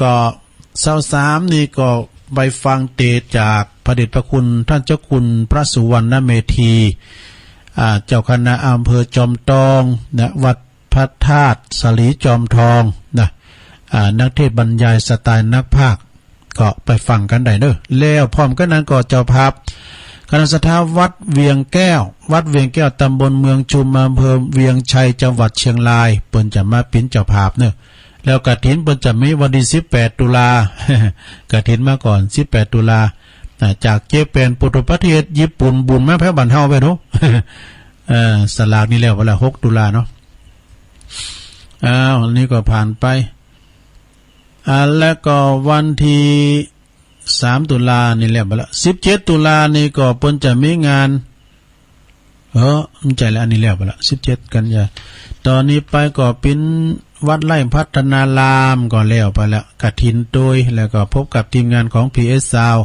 ก็23นี่ก็ไปฟังเทศจากพระเดชพระคุณท่านเจ้าคุณพระสุวรรณเมธีเจ้าคณะอำเภอจอมทองนะวัดพระธาตุสลีจอมทองนะนักเทศบรรยายสไตล์นักภาคก็ไปฟังกันได้เด้อแล้วพร้อมกันนั้นก็เจ้าภาพคณะสัตยาวัดเวียงแก้วตำบลเมืองชุมอำเภอเวียงชัยจังหวัดเชียงรายเปิ้นจะมาเป็นเจ้าภาพเนอะแล้วกฐินเปิ้นจะมีวันที่18ตุลากฐินมาก่อน18ตุลาจากเจแปนปุถุประเทศญี่ปุ่นบุญแม่แพ้บ้านเฮาไปเนาะสลากนี่แล้วเวลา6ตุลาเนาะอันนี้ก็ผ่านไปแล้วก็วันที่3ตุลานี่แล้วไปละ17ตุลานี่ก็เปิ้นจะมีงานมันใจแล้วอันนี้แล้วไปละ17กันยาตอนนี้ไปก็เป็นวัดไร่พัฒนารามก็แล้วไปแล้วกฐินโดยแล้วก็พบกับทีมงานของ PS Sound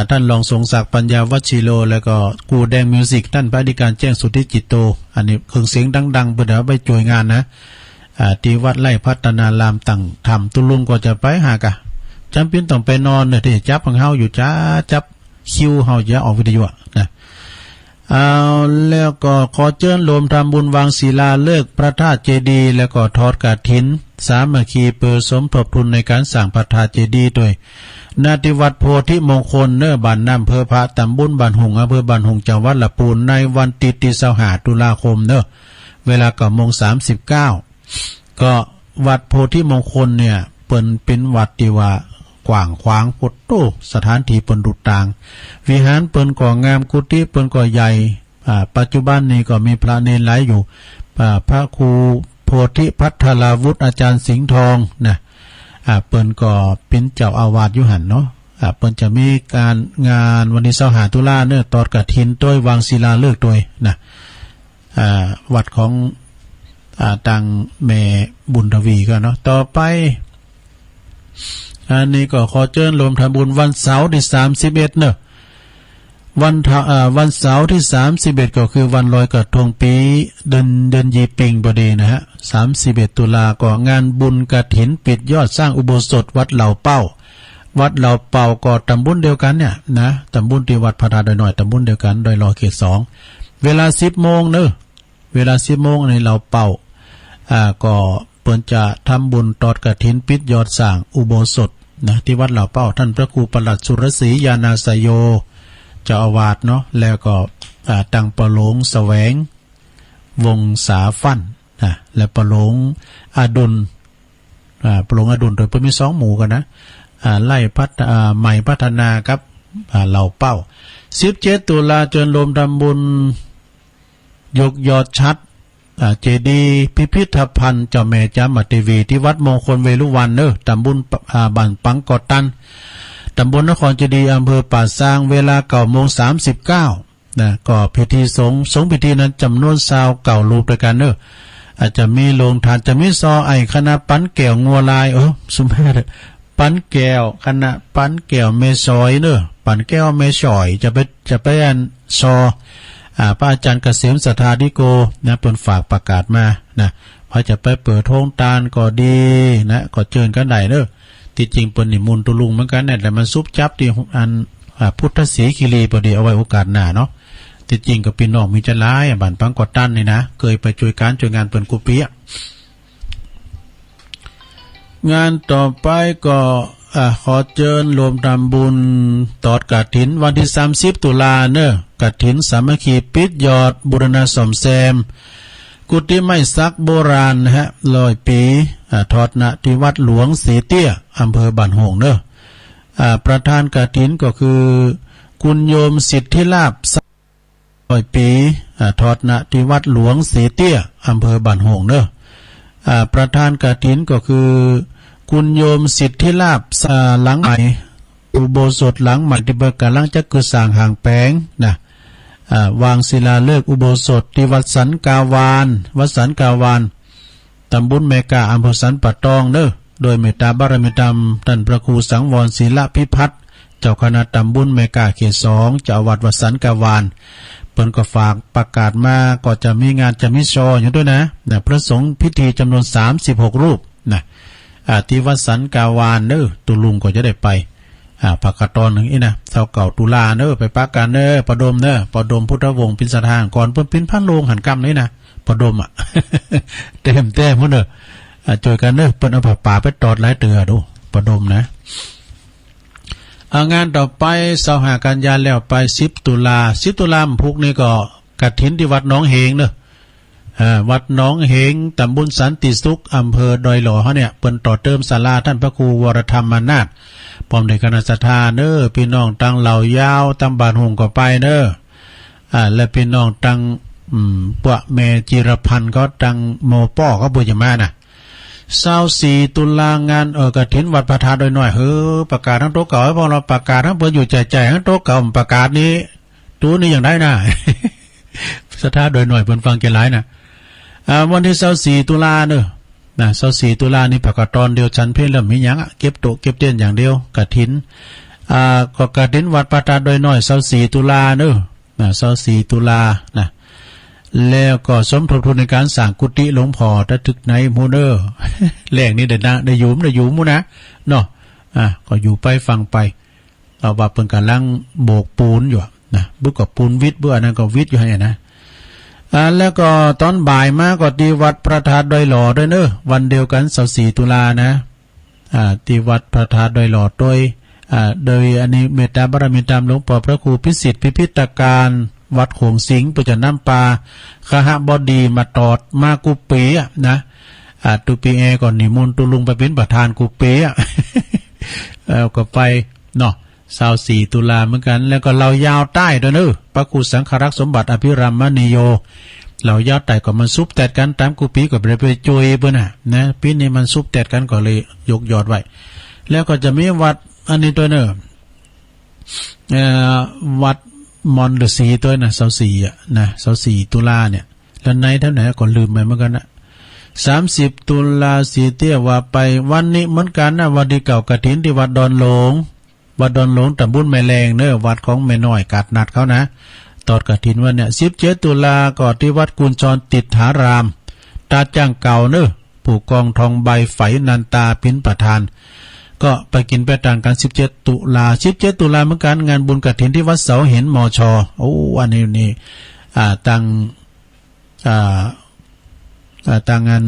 ท่านรองทรงศักดิ์ปัญญาวัชิโรแล้วก็กูแดงมิวสิกท่านพระอธิการแจ้งสุทธิจิตโตอันนี้เครื่องเสียงดังๆเพิ่นเอาไปช่วยงานนะที่วัดไร่พัฒนารามตั้งทำตุลุงก็จะไปหากะจำเป็นต้องไปนอนเนี่ยที่จับของเฮาอยู่จ้าจับคิวเฮาจะออกวิทยุนะแล้วก็ขอเชิญรวมทำบุญวางศิลาฤกษ์พระธาตุเจดีย์แล้วก็ทอดกฐินสามัคคีเปิดสมทบทุนในการสร้างพระธาตุเจดีย์ด้วยณที่วัดโพธิมงคลเนื้อบ้านน้ำเภอพระตำบลบ้านหุงอำเภอบ้านหุงจังหวัดลำพูนในวันที่25ตุลาคมเนอะเวลา9:39ก็วัดโพธิมงคลเนี่ยเป็นวัดที่ว่ากว้างขวางพุทโตสถานที่เปิ้นดุจต่างวิหารเปิ้นก็งามกุฏิเปิ้นก็ใหญ่ ปัจจุบันนี้ก็มีพระเนรหลายอยู่พระครูโพธิพัทราวุฒิอาจารย์สิงห์ทองนะเปิ้นก็เป็นเจ้าอาวาสอยู่หั่นเนาะเปิ้นจะมีการงานวันที่25ตุลาเนี่ยตอดกฐินต้วยวางศิลาฤกษ์ด้วยนะวัดของตังแม่บุญทวีก็เนาะต่อไปอันนี้ก็ขอเชิญรวมทำบุญวันเสาร์ที่31เนอะวันเสาร์ที่31ก็คือวันลอยกระทงปีเดือนยีปิงพอดีนะฮะ31ตุลาก็งานบุญกฐินปิดยอดสร้างอุโบสถวัดเหล่าเป้าก็ตำบลเดียวกันเนี่ยนะตำบลที่วัดพระธาตุดอยน้อยตำบลเดียวกันดอยลอเขต2เวลา 10 โมงเนอะเวลา 10 โมงในเหล่าเป้าก็เปิ้นจะทำบุญตอดกฐินปิดยอดสร้างอุโบสถนะที่วัดเหล่าเป้าท่านพระครูปลัดสุรศรียานาสโยเจ้าอาวาสเนาะแล้วก็ตังประหลงแสวงวงศาฟั่นนะและประหลงอดุลประหลงอดุลโดยเพิ่นมี2หมู่กันนะไล่ใหม่พัฒนาครับเหล่าเป้า17ตุลาจนรวมทำบุญยกยอดชัดเจดีย์พิพิธภัณฑ์เจ้าแม่จามเทวีที่วัดมงคลเวรุวันเนอะตำบลบ้านปังกอตันตำบลนครเจดีย์อำเภอป่าซางเวลา9:39นะก็พิธีสงฆ์พิธีนั้นจำนวน29รูปด้วยกันเนอะอาจจะมีโรงทานจะมีซอไอคณะปั้นแก้วงัวลายสุมแพทย์ปั้นแก้วคณะปั้นแก้วเมซอยเนอะปั้นแก้วเมซอยจะไปอันซอพระอาจารย์เกษมสัทธาธิโกนะเปิ้นฝากประกาศมานะพอจะไปเปิดโรงทานก็ดีนะก็เชิญกันได้เนอะที่จริงเปิ้นนิมนต์ตุลุงเหมือนกันเนี่ยแต่มันซุบจับที่อันพุทธศรีคีรีพอดีเอาไว้โอกาสหน้าเนาะที่จริงก็พี่น้องมีจะหลายบ้านปังกอตันนี่นะเคยไปช่วยงานเปิ้นกุปีงานต่อไปก็ขอเชิญรวมทำบุญตอดกฐินวันที่30ตุลาเนอะกฐินสามัคคีปิดยอดบูรณะซ่อมแซมกุฏิไม้สักโบราณนะฮะ100 ปีทอดณที่วัดหลวงสีเตี้ยอำเภอบ้านโหงเนอะประธานกฐินก็คือคุณโยมสิทธิลาภ100 ปีทอดณที่วัดหลวงสีเตี้ยอำเภอบ้านโหงเนอะประธานกฐินก็คือคุณโยมสิทธิลาภหลังใหม่อุโบสถหลังใหม่ที่กำลังจะก่อสร้างห่างแปลงนะวางศิลาฤกษ์อุโบสถที่วัดสันกาวานตำบลเมกาอำเภอสันป่าตองเด้อโดยเมตตาบารมีธรรมท่านพระครูสังวรศิลพิพัฒน์เจ้าคณะตำบลเมกาเขต2เจ้าวัดวัดสันกาวานเปิ้นก็ฝากประกาศมาก็จะมีงานจะมีชออยู่ด้วยนะพระสงฆ์พิธีจำนวน36รูปนะที่วัดสันกาวานเด้อตุลุงก็จะได้ไปประกาศตอนหนึ่งนะ29ตุลาเด้อไปประกาศเด้อประดมเด้อประดมพุทธวงศ์ปินสถานก่อนเพิ่นปินพระโรงหันกรรมนี่นะประดมเต็มพุ่นเด้อช่วยกันเด้อเปิ้นเอาผ้าป่าไปตอดหลายเตือดูประดมนะงานต่อไป25กันยายนแล้วไป10ตุลาพุกนี้ก็กฐินที่วัดหนองเหงเด้อวัดหนองเหงตำบลสันติสุขอำเภอดอยหล่อเฮาเนี่ยเปิ้นต่อเติมศาลาท่านพระครูวรธรรมนาถพร้อมด้วยคณะศรัทธาเด้อพี่น้องตังเหล่ายาวตำบานหงก็ไปเด้อและพี่น้องตังปะแม่จิรพันธ์ก็ตังโมป้อก็บ่จะมาน่ะ24ตุลางานกฐินวัดพระธาตุดอยน้อยประกาศทั้งโต๊ะเก่าให้พวกเราประกาศทั้งเปิ้นอยู่ใจทั้งโต๊ะเก่าประกาศนี้ตู้นี้อย่างได้นะศรัทธาดอยน้อยเพิ่นฟังแก่หลายนะวันที่24ตุลาเนอะ24ตุลานี่ประกาศตอนเดียวฉันเพิ่นเริ่มมีหยังเก็บโต๊ะเก็บเตียนอย่างเดียวกฐินก็กฐินวัดพระธาตุดอยน้อย24ตุลาเนอะ24ตุลานะแล้วก็สมทบทุนในการสร้างกุฏิหลวงพ่อตะทึกในหมู่เด้อแรงนี้ได้อยู่หมู่นะเนาะก็อยู่ไปฟังไปเอาว่าเพิ่นกำลังโบกปูนอยู่นะบึกกับปูนวิทย์บึกอันนั้นก็วิทย์อยู่ให้นะแล้วก็ตอนบ่ายมาก็ที่วัดพระธาตุดอยหล่อด้วยเนอะวันเดียวกัน24ตุลานะที่วัดพระธาตุดอยหล่อโดยอันนี้เมตตาบารมีธรรมหลวงพ่อพระครูพิสิทธิ์พิพิธการวัดโขงสิงห์ประจันน้ำปลาคหบดีมาตอดมากุปีนะตุปีก่อนนิมนต์ตุลุงไปเป็นประธานกุปีก็ไปเนาะ 24ตุลาเหมือนกันแล้วก็เรายาวใต้ด้วยเนอะพระครูสังฆรักษ์สมบัติอภิรัมมณีโยเรายาวใต้ก็มันซุบแตดกันตามกูปีก็ไปจุยเปิ้นน่ะนะปีนี้มันซุบแตดกันก็เลยยกยอดไว้แล้วก็จะมีวัดอันนี้ตัวเนอะวัดมอนฤาษีตัวน่ะ24อ่ะนะ24ตุลาเนี่ยแล้วในเท่าไหร่ก็ลืมไปเหมือนกันนะ30ตุลาสีเตี้ยว่าไปวันนี้เหมือนกันนะวันที่เก่ากฐินที่วัดดอนหลงวัดดอนหลงตำบลแม่แรงเนอะวัดของแม่น้อยกาดนัดเขานะตอดกฐินวันเนี่ย17ตุลาก็ที่วัดกุญชรติดฐารามตาจ้างเก่าเนอะปู่กองทองใบไฝนันตาพินประธานก็ไปกินไปต่างกัน17ตุลาเหมือนกันงานบุญกฐินที่วัดเสาเห็นมชโอ้อันนี้นี่ตั้งต่างงาน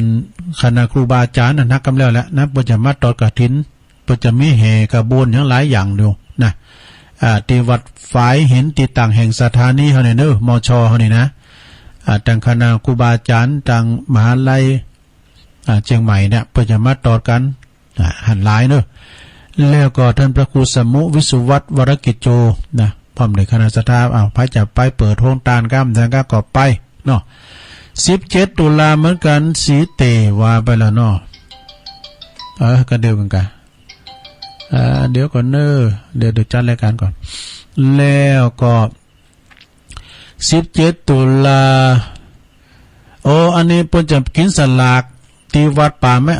คณะครูบาอาจารย์นักกำแล้วแหละนะปัจจมาตอดกฐินปัจจมีแห่กระบวนอย่างหลายอย่างเดียวนะที่วัดฝ่ายเห็นติดต่างแห่งสถานีเฮานี่เด้อมชเฮานี่นะต่างคณะครูบาอาจารย์ต่างมหาลัยเชียงใหม่เนี่ยปัจจมาตอดกันหันหลายเด้อแล้วก็ท่านพระครูสมุวิสุวัตวรกิจโจนะพร้อมด้วยคณะสถาพระจะไปเปิดโรงทานก้ามทางก็ไปเนาะ17ตุลาเหมือนกันสีเตว่าไปแล้วเนาะก็เดียวกันเดี๋ยวก่อนเนอะเดี๋ยวจัดรายการก่อนแล้วก็17ตุลาอันนี้เพิ่นจะกินสลากที่วัดป่าไม่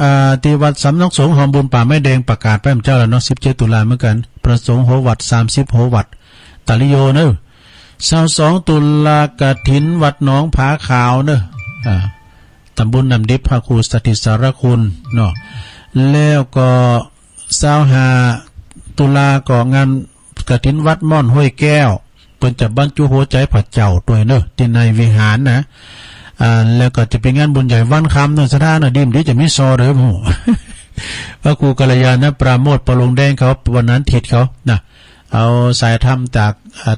ที่วัดสำนักสงฆ์หอมบุญป่าไม้แดงประกาศไปเจ้าแล้วเนาะ17ตุลาเหมือนกันประสงค์โหวัด30โหวัดตาลิโยเนอะ22ตุลากฐินวัดหนองผาขาวเนอะตำบลน้ำดิบพระครูสถิตสารคุณเนาะแล้วก็25ตุลาก็งานกฐินวัดม่อนห้วยแก้วเพิ่นจะบรรจุหัวใจพระเจ้าตัวเนอะที่ในวิหารนะแล้วก็จะเป็นงานบุญใหญ่วันคำเนอะสถานดิมที่จะมีซอเด้อหมู่ พระครูกัลยาณปราโมทย์ปลงแดงเขาวันนั้นทิศเขานะเอาสายธรรมจาก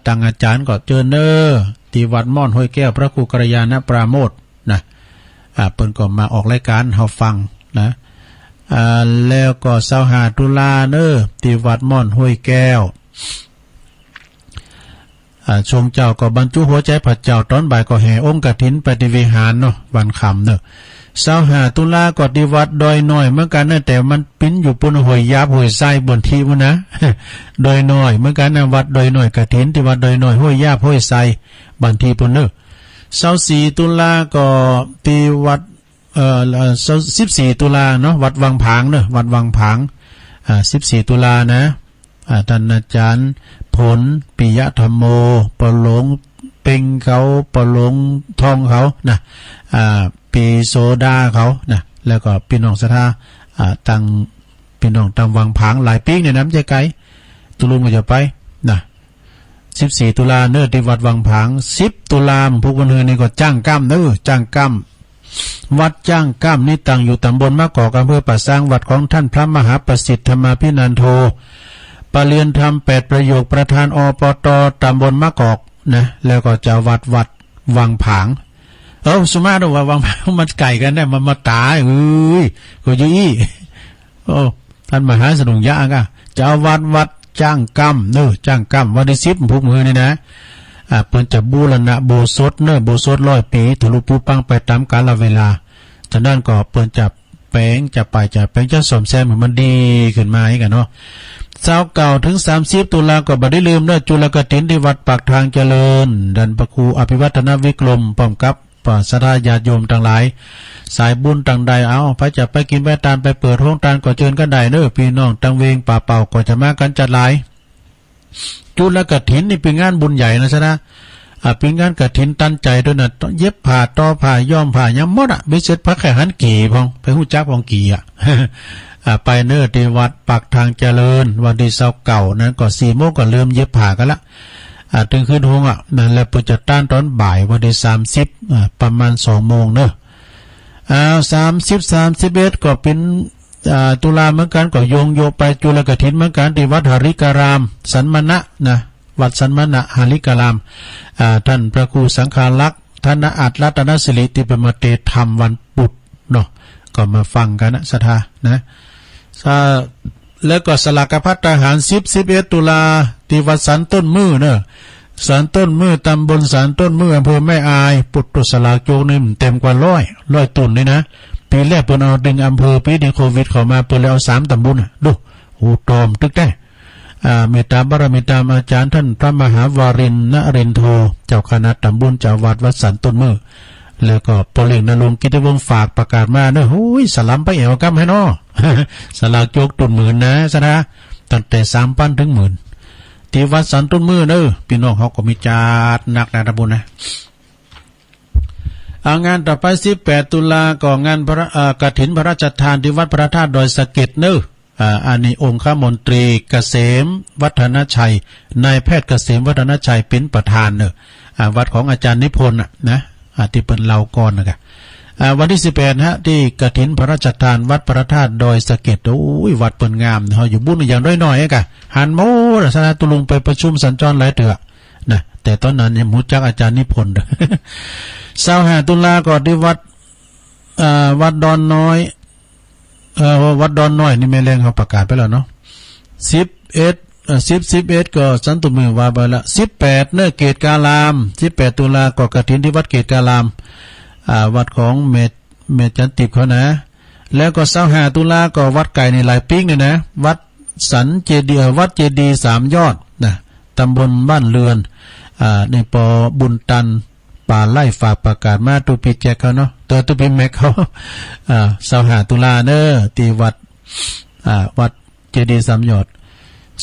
ต่างอาจารย์ก็เจอเนอที่วัดม่อนห้วยแก้วพระครูกัลยาณปราโมทย์นะเปิ้นก็มาออกรายการเฮาฟังนะแล้วก็25ตุลาเนอที่วัดม่อนห้วยแก้วชงเจ้าก็บรรจุหัวใจพระเจ้าตอนบ่ายก็แห่องค์กฐินไปที่วิหารเนาะวันค่ำเนอะ25ตุลาก็ที่วัดดอยน้อยเหมือนกันนะแต่มันปิ้นอยู่บนห้วยยาบห้วยไส้บนที่มันนะ ดอยน้อยเหมือนกันนะวัดดอยน้อยกฐินที่วัดดอยน้อยห้วยยาบห้วยไส้บันทีปุ่นเนอะ24ตุลาก็ที่วัด14ตุลาเนาะวัดวังผางเนอะวัดวังผาง14ตุลานะท่านอาจารย์ผลปิยธรรมโมปหลงเป่งเขาปหลงทองเขานะปีโซดาเขานะแล้วก็พี่น้องศรัทธาตั้งพี่น้องตั้งวังผางหลายปีในน้ำใจไกลตุลุงก็จะไปนะ14ตุลาเนื้อที่วัดวังผาง10ตุลาผู้คนเฮือนี่ก็จ้างก้ามเนื้อจ้างก้ามวัดจ้างก้ามนี่ตั้งอยู่ตำบลมะกอกอำเภอป่าซางวัดของท่านพระมหาประสิทธิ์ธรรมาภินันโทปรเรียนธรรม8ประโยคประธานอปตตำบลมะกอกนะแล้วก็จะวัดวังผางสมมาดูว่าวังผางมันไก่กันได้มันมาตายก็ยี่ท่านมหาสนุงยะก็จะวัดจ้างกรรมเนอะจ้างกรรมวันที่10พวกมือนี่นะเพิ่นจะบูรณะโบสถเนอะโบสถ100 ปีทะลุปูปังไปตามกาลเวลาฉะนั้นก็เพิ่นจะแปลงจะซ่อมแซมให้มันดีขึ้นมาให้กันเนาะ29ถึง30ตุลาก็บ่ได้ลืมเนอะจุลกฐินที่วัดปากทางเจริญดันพระครูอภิวัฒนวิกรมพร้อมกับศรัทธาญาติโยมทั้งหลายสายบุญต่างใดพระจะไปกินไปทานไปเปิดโรงทานก็เชิญกันได้เนอะพี่น้องตั้งเวงป่าเป่าก็จะมากันจัดหลายจุลกฐินนี่เป็นงานบุญใหญ่นะซะนะเป็นงานกฐินตั้นใจด้วยนะเย็บผ้าต่อผ้าย้อมผ้ายังหมดบิเสร็จพระแค่หันกี่พองไปฮู้จักพองกี่ไปเนอที่วัดปากทางเจริญวันที่29นั้นก็4 โมงก็เริ่มเย็บผ้ากันละถึงขึ้นห้องนั่นแหละเปิดจัดต้านตอนบ่ายวันที่30ประมาณ2 โมงเนอะ30 31ก็เป็นตุลาเหมือนกันก็โยไปจุลกฐินเหมือนกันที่วัดหริการามสันมณะนะวัดสันมณะหริการามท่านพระครูสังฆาลักษณ์ท่านอัฏฐรัตนสิริที่เป็นมาเตธรรมวันปุตเนาะก็มาฟังกันนะศรัทธานะ แล้วก็สลากพัฒทหาร11ตุลาที่วัดสันต้นมือเนอะสันต้นมือตำบลสันต้นมืออำเภอแม่อายปุตตุสลากโจนี่เต็มกว่าร้อยตุนเลยนะปีแรกเปิ้นเอาดึงอำเภอปีนี้โควิดเข้ามาเปิ้นแล้วเอา3ตำบลดูโอ้ตอมตึกได้เมตตาบารมีตามอาจารย์ท่านพระมหาวารินนรินทโธเจ้าคณะตำบลเจ้าวัดวัดสันต้นมือแล้วก็ปลิงนรงค์กิตติวงศ์ฝากประกาศมาเนอะโอ้ยสลัมไปเอวกำให้น้อ สลากโจกตุนหมื่นนะซะนะตั้งแต่3,000 ถึง 10,000ที่วัดสันต้นมือเนอะพี่น้องเขาก็มีจัดหนักนะตำบลนะงานต่อไป18ตุลาก็งานกฐินพระราชทานที่วัดพระธาตุดอยสะเก็ดเนอะอันนี้องค์ข้ามนตรีเกษมวัฒนชัยนายแพทย์เกษมวัฒนชัยเป็นประธานเนอะวัดของอาจารย์นิพนธ์นะที่เป็นเหล่าก่อนนะครับวันที่18ฮะที่กฐินพระราชทานวัดพระธาตุดอยสะเก็ดโอ้ยวัดเปิ่นงามเฮาอยู่บุญอย่างน้อยๆกะหันโมสนาตุลุงไปประชุมสัญจรหลายเถื่อนะแต่ตอนนั้นยังรู้จักอาจารย์นิพนธ์25ตุลาก็ที่วัดดอนน้อยวัดดอนน้อยนี่แม่แรงเขาประกาศไปแล้วเนาะ11ก็สันตุมือว่าไปละ18เนเกตกาลาม18ตุลาก็กฐินที่วัดเกตกาลามวัดของเมจันติบเขานะแล้วก็25ตุลาก็วัดไก่ในหลายปิ้งเนี่ยนะวัดสันเจดีย์วัดเจดีย์3ยอดนะตำบลบ้านเรือนในปอบุญตันป่าไล่ฝากประกาศมาตุปีแจกเขาเนาะตัวตุปีแม็กเขา25ตุลาเนอที่วัดเจดีย์3ยอด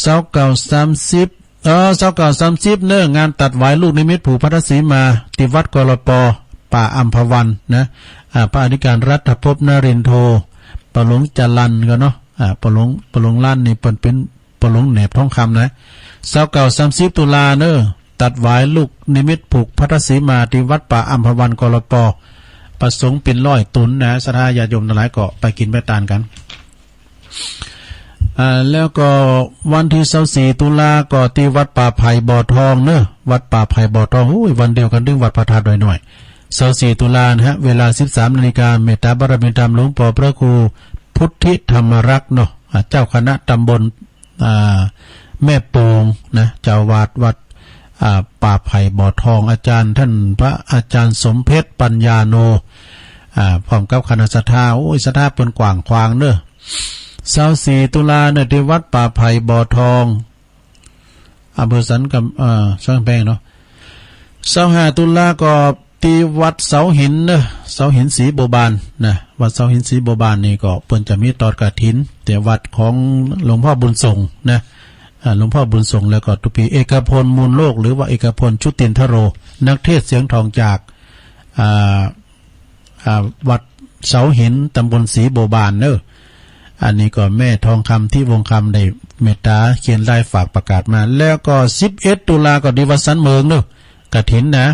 2930เนองานตัดหวายลูกนิมิตผูพัทสีมาที่วัดกรปป่าอัมพวันนะพระอธิการรัฐภพนรินทโธปะหลงจรันกันเนาะปะหลงล้านนี่เป็นปะหลงแหนบทองคำนะ29-30ตุลาเนอตัดหวายลูกนิมิตผูกพัทสีมาที่วัดป่าอัมพวันกรปประสงค์เป็น100 ตุนนะศรัทธาญาติโยมทั้งหลายก็ไปกินไปทานกันแล้วก็วันที่24ตุลาก็ที่วัดป่าไผ่บ่อทองเนอะวัดป่าไผ่บ่อทองโอ้ยวันเดียวกันดึงวัดพระธาตุหน่อย24ตุลานะฮะเวลา 13 นาฬิกาเมตตาบารมีธรรมหลวงพ่อพระครูพุทธิธรรมรักษ์เนาะเจ้าคณะตำบลแม่โป่งนะเจ้าวาดวัดป่าไผ่บ่อทองอาจารย์ท่านพระอาจารย์สมเพชรปัญญาโนพร้อมกับคณะศรัทธาโอ้ยศรัทธาเปิ้นกว้างขวางเนอะ24ตุลาเนี่ยที่วัดป่าไผ่บ่อทองอำเภอสันกับสังแพงเนาะ25ตุลาก็ที่วัดเสาหินเนอะเสาหินสีโบบานนะวัดเสาหินสีโบบานนี่ก็เปิ้นจะมีตอดกฐินแต่วัดของหลวงพ่อบุญส่งนะหลวงพ่อบุญส่งแล้วก็ตุปีเอกพลมูลโลกหรือว่าเอกพลชุตินทโรนักเทศเสียงทองจากวัดเสาหินตำบลสีโบบานเนอะอันนี้ก็แม่ทองคำที่วงคำได้เมตตาเขียนลายฝากประกาศมาแล้วก็11ตุลาก็ดีวัดสันเมืองเนอะกฐินนะ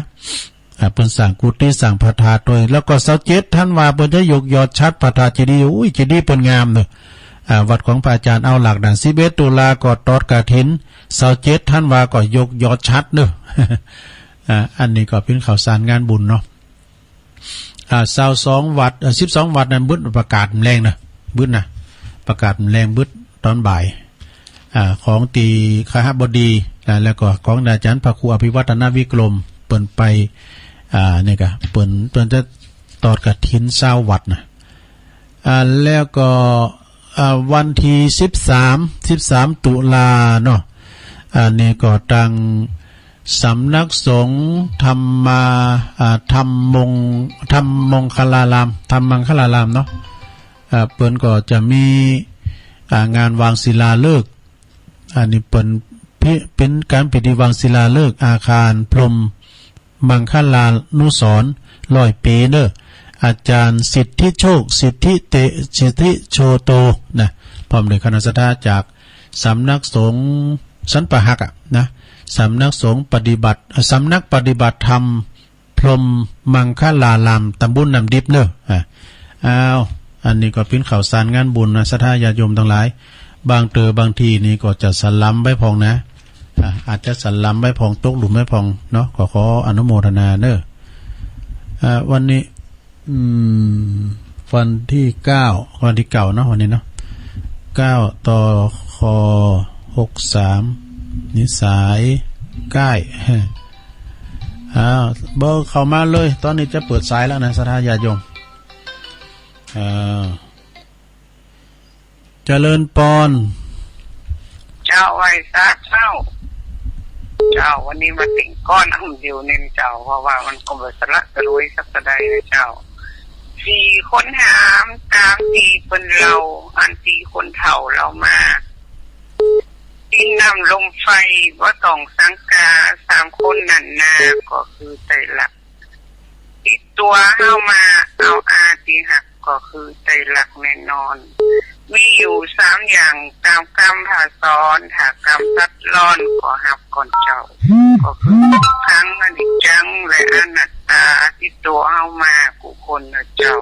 เปิ้นสั่งกุฏิสั่งพระธาตุโดยแล้วก็27ท่านว่าเปิ้นจะยกยอดชัดพระธาตุเจดีย์อุ้ยเจดีย์เปิ้นงามเนอะวัดของพระอาจารย์เอาหลักด่าน11ตุลาก็ตอดกฐิน27ท่านว่าก็ยกยอดชัดเนอะอันนี้ก็เป็นข่าวสารงานบุญเนาะ22วัด12วัดนั้นบึ้ดประกาศแรงนะบึ้ดนะประกาศแรงบึ้ดตอนบ่ายของตีคหบดีแล้วก็ของอาจารย์พระครูอภิวัฒนวิกรมเปิ้นไปนี่ก็เปิ้นจะตอดกฐิน20วัดนะแล้วก็วันที่13ตุลาเนาะนี่ก็ตั้งสำนักสงฆ์ธรรมงคลารามธรรมังคลารามเนาะเปิ้นก็จะมีงานวางศิลาฤกษ์อันนี้เป็นการพิธีวางศิลาฤกษ์อาคารพรหมมังคลานุสรณ์100 ปีเนอะอาจารย์สิทธิโชคสิทธิโชโตนะพร้อมด้วยคณะศรัทธาจากสำนักสงฆ์สันปะหักนะสำนักสงฆ์สำนักปฏิบัติธรรมพรหมมังคลารามตำบลน้ำดิบเนอะอันนี้ก็เป็นข่าวสารงานบุญนะศรัทธาญาติโยมทั้งหลายบางทีนี่ก็จะสลัมไว้พองนะอาจจะสลัมไว้พองตกหลุมไว้พองเนาะขออนุโมทนาเนอะวันนี้วันที่9เนาะวันนี้เนาะ 9ต่อคอ63นิสัยใกล้เบอร์เข้ามาเลยตอนนี้จะเปิดสายแล้วนะศรัทธาญาติโยมเจริญปอนเจ้าไว้ซะเจ้าวันนี้มาติ่งก้อนน้ำเดียวเน้นเจ้าเพราะว่ามันก็แบบสละสลวยสักใดนะเจ้า4 คนหามตาม4 คนเราอัน4 คนเฒ่าเรามาดินน้ำลมไฟว่าต้องสังกา3 คนนั่นนาก็คือใจหลักติดตัวเข้ามาเอาอาติหักก็คือใจหลักแน่นอนมีอยู่3 อย่างตามกรรมผ่าซ้อนถ้ากรรมซัดร้อนก็หับก่อนเจ้าก็คือครั้งอนิจจังและอนัตตาที่ตัวเฮามากูคนนะเจ้า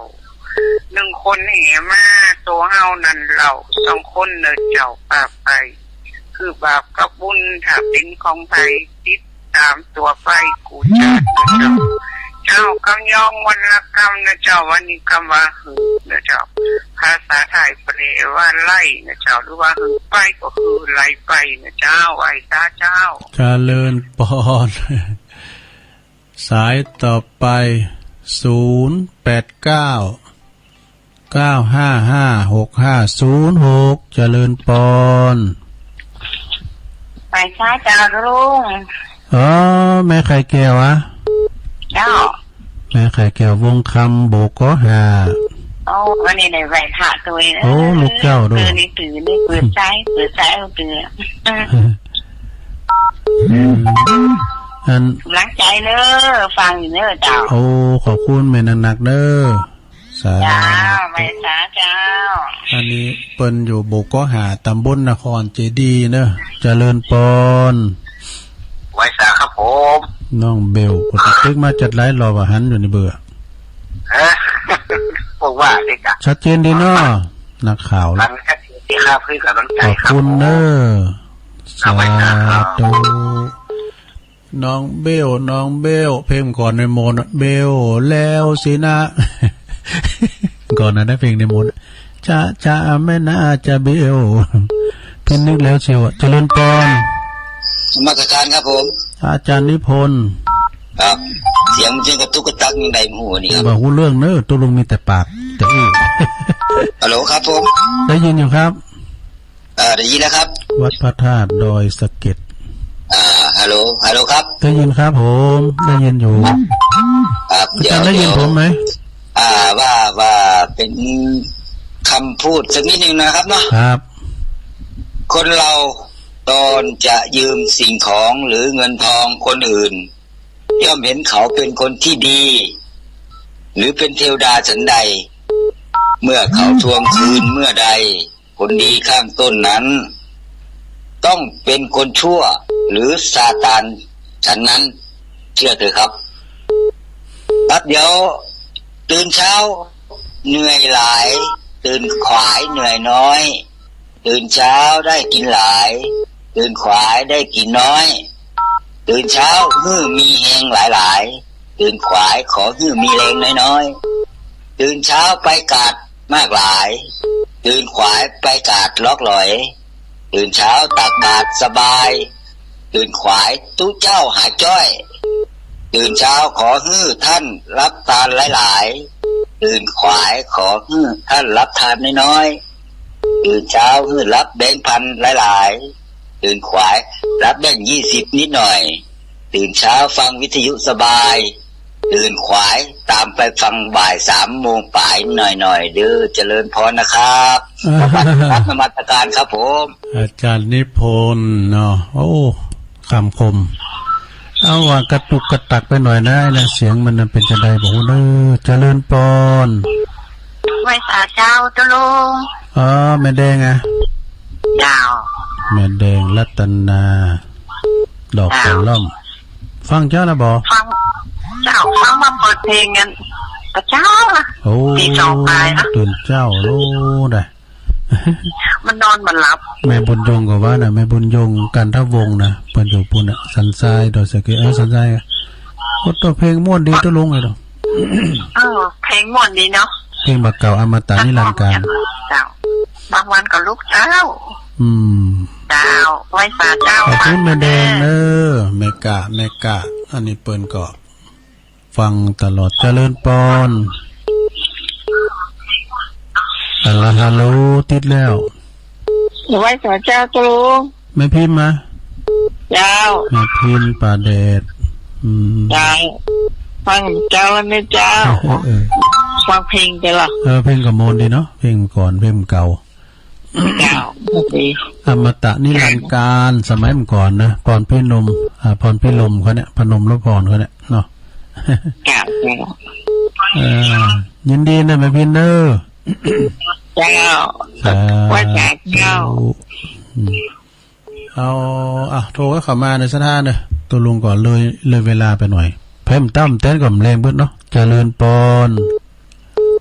1 คนเหมาตัวเฮานั่นเรา2 คนเนเจ้าปากไปคือบาปกับบุญถ้าเป็นของไผติดตามตัวไปกูจัดนะเจ้ากำยองวันละกรรมนะเจ้าวันนี้กรรมว่าหือนะเจ้าภาษาไทยแปลว่าไล่นะเจ้าหรือว่าหือไปก็คือไล่ไปนะเจ้าไอ้ตาเจ้าเจริญปอนสายต่อไป089 955 6506เจริญปอนไปช้าจ้าลุงแม่ไข่แก้วอะเจ้าแม่ไข่แก้ววงคำโบกก็หาวันนี้ในไหวผ่าตัวนะลูกเจ้าด้วยตื่นเปิดใจเอาตื่นรักใจเนอะฟังอยู่เนอะเจ้าขอบคุณแม่หนักๆเนอะสาธุไม่สาเจ้าอันนี้เปิ้นอยู่โบกก็หาตำบลนครเจดีเนอะเจริญปอนไว้สาครับผมน้องเบลกดตึกมาจัดไลฟ์รอว่าหันอยู่ในเบื่อบอกว่าเด็กอะชัดเจนดีเนาะนักข่าวแล้วชัดเจนดีครับเพื่อนกับน้องใจขอบคุณเนอะสาธุน้องเบลเพลงก่อนในโมนเบลแล้วสินะก่อนนะได้เพลงในโมนจะไม่น่าจะเบลเพิ่นนึกแล้วเชียวเจริญปอนมาตรการครับผมอาจารย์นิพนธ์ครับเสียงมันจึงกระตุกกระตักยังไงหูนี่ครับบอกหูเรื่องเนอะตัวลุงมีแต่ปากแต่อื้อฮัลโหลครับผมได้ยินอยู่ครับได้ยินแล้วครับวัดพระธาตุดอยสะเก็ดฮัลโหลครับได้ยินครับผมได้ยินอยู่ครับอาจารย์ได้ยินผมไหมว่าเป็นคำพูดสักนิดนึงนะครับเนาะครับคนเราตอนจะยืมสิ่งของหรือเงินทองคนอื่นย่อมเห็นเขาเป็นคนที่ดีหรือเป็นเทวดาฉันใดเมื่อเขาทวงคืนเมื่อใดคนดีข้างต้นนั้นต้องเป็นคนชั่วหรือซาตานฉันนั้นเชื่อเถอะครับเดี๋ยวตื่นเช้าเหนื่อยหลายตื่นขวายเหนื่อยน้อยตื่นเช้าได้กินหลายตื่นขวายได้กินน้อยตื่นเช้ามีแหงหลายตื่นขวายขอมีแรงน้อยตื่นเช้าไปกาดมากหลายตื่นขวายไปกาดล็อกหลอยตื่นเช้าตักบาตรสบายตื่นขวายตู้เจ้าหาจ้อยตื่นเช้าขอท่านรับทานหลายตื่นขวายขอท่านรับทานน้อยตื่นเช้ารับแบงค์พันหลายตื่นขวายรับแบงค์20นิดหน่อยตื่นเช้าฟังวิทยุสบายตื่นขวายตามไปฟังบ่าย3 โมงป่ายหน่อยเด้อเจริญพรนะครับรับนมัสการครับผมอาจารย์นิพนธ์เนาะคำคมเอาว่ากระตุกกระตักไปหน่อยนะเสียงมันเป็นจะได้บอกเด้อเจริญปอนไว้สาเจ้าตุลุงแม่แดงอ่ะเจ้าแม่แดงรัตนาดอกกระล่อมฟังเจ้านะบอฟังเจ้าฟังมาเปิดเพลงกันแต่เจ้าตีจองไปนะตื่นเจ้ารู้ได้มันนอนมันหลับแม่บุญยงก็ว่านะแม่บุญยงกันทวงนะเปิ้นอยู่ปุ่นน่ะสันทรายดอกสะเก็ดสันทรายตัวเพลงม่วนดีตัวลุงเลยดอกเพลงม่วนดีเนาะเพลงบักเก่าอมตะนิรันดร์การ บางวันก็ลูกเจ้าเจ้าไหว้สาเจ้าขอบคุณแม่แดงแม่กะอันนี้เปิ้นก็ฟังตลอดเจริญปอนฮัลโหลติดแล้วไหว้สาเจ้าตลุงแม่พิมพ์มาเจ้าแม่พิมพ์ป่าแดดเจ้าฟังเจ้าแล้วนะเจ้าฟังเพลงไปหรอเพลงกับโมนดีเนาะเพลงก่อนเพลงเก่าเจ้าดีอมตะนิรันดร์การสมัยก่อนนะพรพินมพรพิลมเขาเนี่ยพนมรพรเขาเนี่ยเนาะเจ้ายินดีนะแม่พินเนอร์เจ้าว่าจากเจ้าเอาโทรให้เขามาในสถานเลยตัวลุงก่อนเลยเวลาไปหน่อยเพิ่มตั้มเต้นกับแรงเบิดเนาะเจริญปอน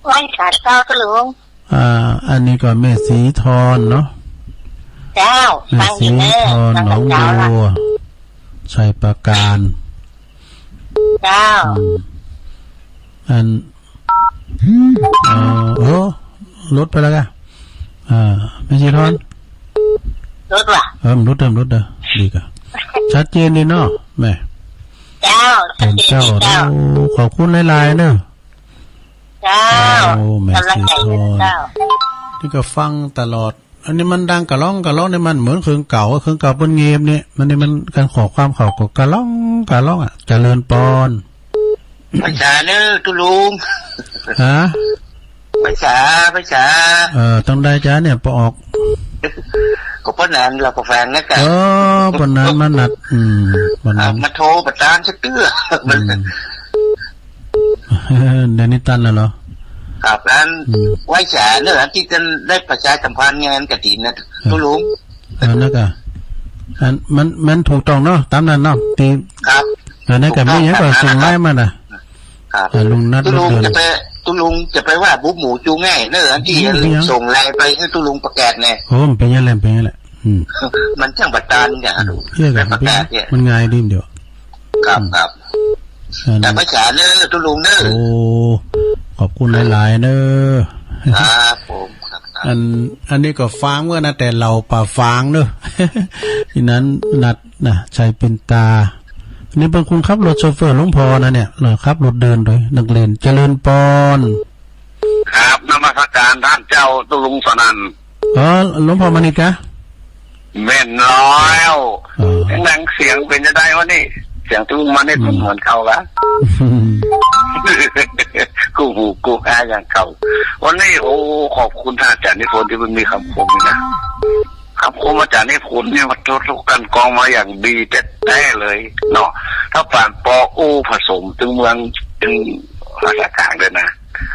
ไหว้สาเจ้าตลุงอันนี้ก็แม่สีทอนเนาะเจ้าแม่สีทอนน้องบัวชัยประการเจ้ารถไปแล้วกันไม่ใช่ทอนรถว่ะรถเดิมดีกะชัดเจนดีเนาะแม่เจ้าเป็นเจ้าขอบคุณหลายๆเนอะเจ้าแม่สีทอนที่ก็ฟังตลอดอันนี้มันดังกะร้องเนี่ยมันเหมือนเครื่องเก่าบนเงียบเนี่ยมันการขอความเขาก็กะร้องอ่ะเจริญปอนภาษาเนอะตุลุงฮะภาษาต้องได้จ้าเนี่ยปออกก็ปนนั้นเราก็แฟนนะกันปนนั้นมันนัดปนนั้นมาโทรประจานสักเตื้อเดี๋ยวนี้ตันแล้วเหรอครับนั้นไหว้สาเนอะที่กันได้ประชาสัมพันธ์งานกฐินนะตุลุงนั่นก็มันถูกต้องเนาะตามนั้นเนาะตีครับนั่นก็ไม่ยังก็ส่งไล่มาน่ะลุงนัดตุลุงจะไปว่าบุ๊บหมูจูง่ายเนอะที่ส่งไลน์ไปให้ตุลุงประกาศแน่โอ้มันเป็นยังไงมันช่างประจานอย่างประกาศเนี่ยมันง่ายดิเดี๋ยวครับแต่ภาษาเนอะตุลุงเนอะโอ้ขอบคุณหลายๆเนอะครับผมอันนี้ก็ฟังเมื่อนะแต่เราป่าฟังเนอะที่นั้นนัดนะชัยเป็นตานี่เป็นคุณขับรถโชเฟอร์หลวงพ่อนะเนี่ยเราขับรถเดินโดยนักเรียนเจริญปอนครับนมัสการท่านเจ้าตุลุงสนันหลวงพ่อมานิกะแม่นร้อยดังเสียงเป็นจะได้วะนี่เสียงตุลุงมาเนี่ยเหมือนเขาละกูหูกูแพ้อย่างเขาวันนี้โอ้ขอบคุณท่านอาจารย์นิพนธ์ที่มันมีคำคมนะครับคมอาจารย์นิพนธ์เนี่ยมันทุกกันกองมาอย่างดีแท้เลยเนาะถ้าผ่านปออูผสมถึงเมืองถึงภาษากลางเลยนะ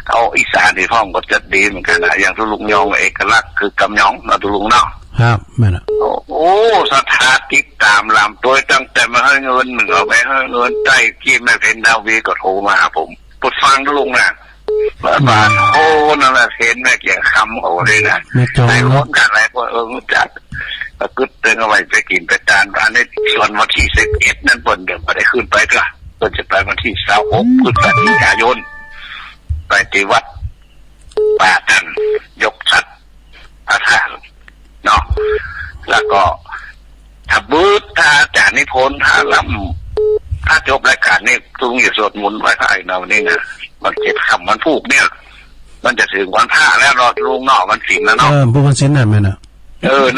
เอาอีสานที่ห้องก็จะดีเหมือนกันนะอย่างตุลุงยองเอกลักษณ์คือกำยองนะตุลุงเนาะครับแม่นะโอ้สถาติดตามลำตัวตั้งแต่มาให้เงินเหนือไปให้เงินใต้กี้แม่เพนดาวีก็โทรมาผมปดฟังตุลุงนะบาทโอ้นั่นแหละเห็นแม่เกี่ยงคำโอ้เลยนะในรถกันอะไรพวกจัดก็กึศเตือนเอาไว้ไปกินไปทานร้านในส่วนวันที่11นั่นเปิดเดี๋ยวไปได้ขึ้นไปก็เปิดจะไปวันที่26พฤศจิกายนไปที่วัดป่าตันยกชัดพระธาตุเนาะแล้วก็ถ้าบื้อถ้าอาจารย์นิพนธ์ถ้าล้ำถ้าจบรายการนี่ตุงอย่าสวดมนต์ไว้ภายในวันนี้นะมันเจ็บคำมันพูกเนี่ยมันจะถึงวันพระแล้วรอลุงเนาะวันศีลแล้วเนาะพวกวันศีลน่ะแม่น่ะ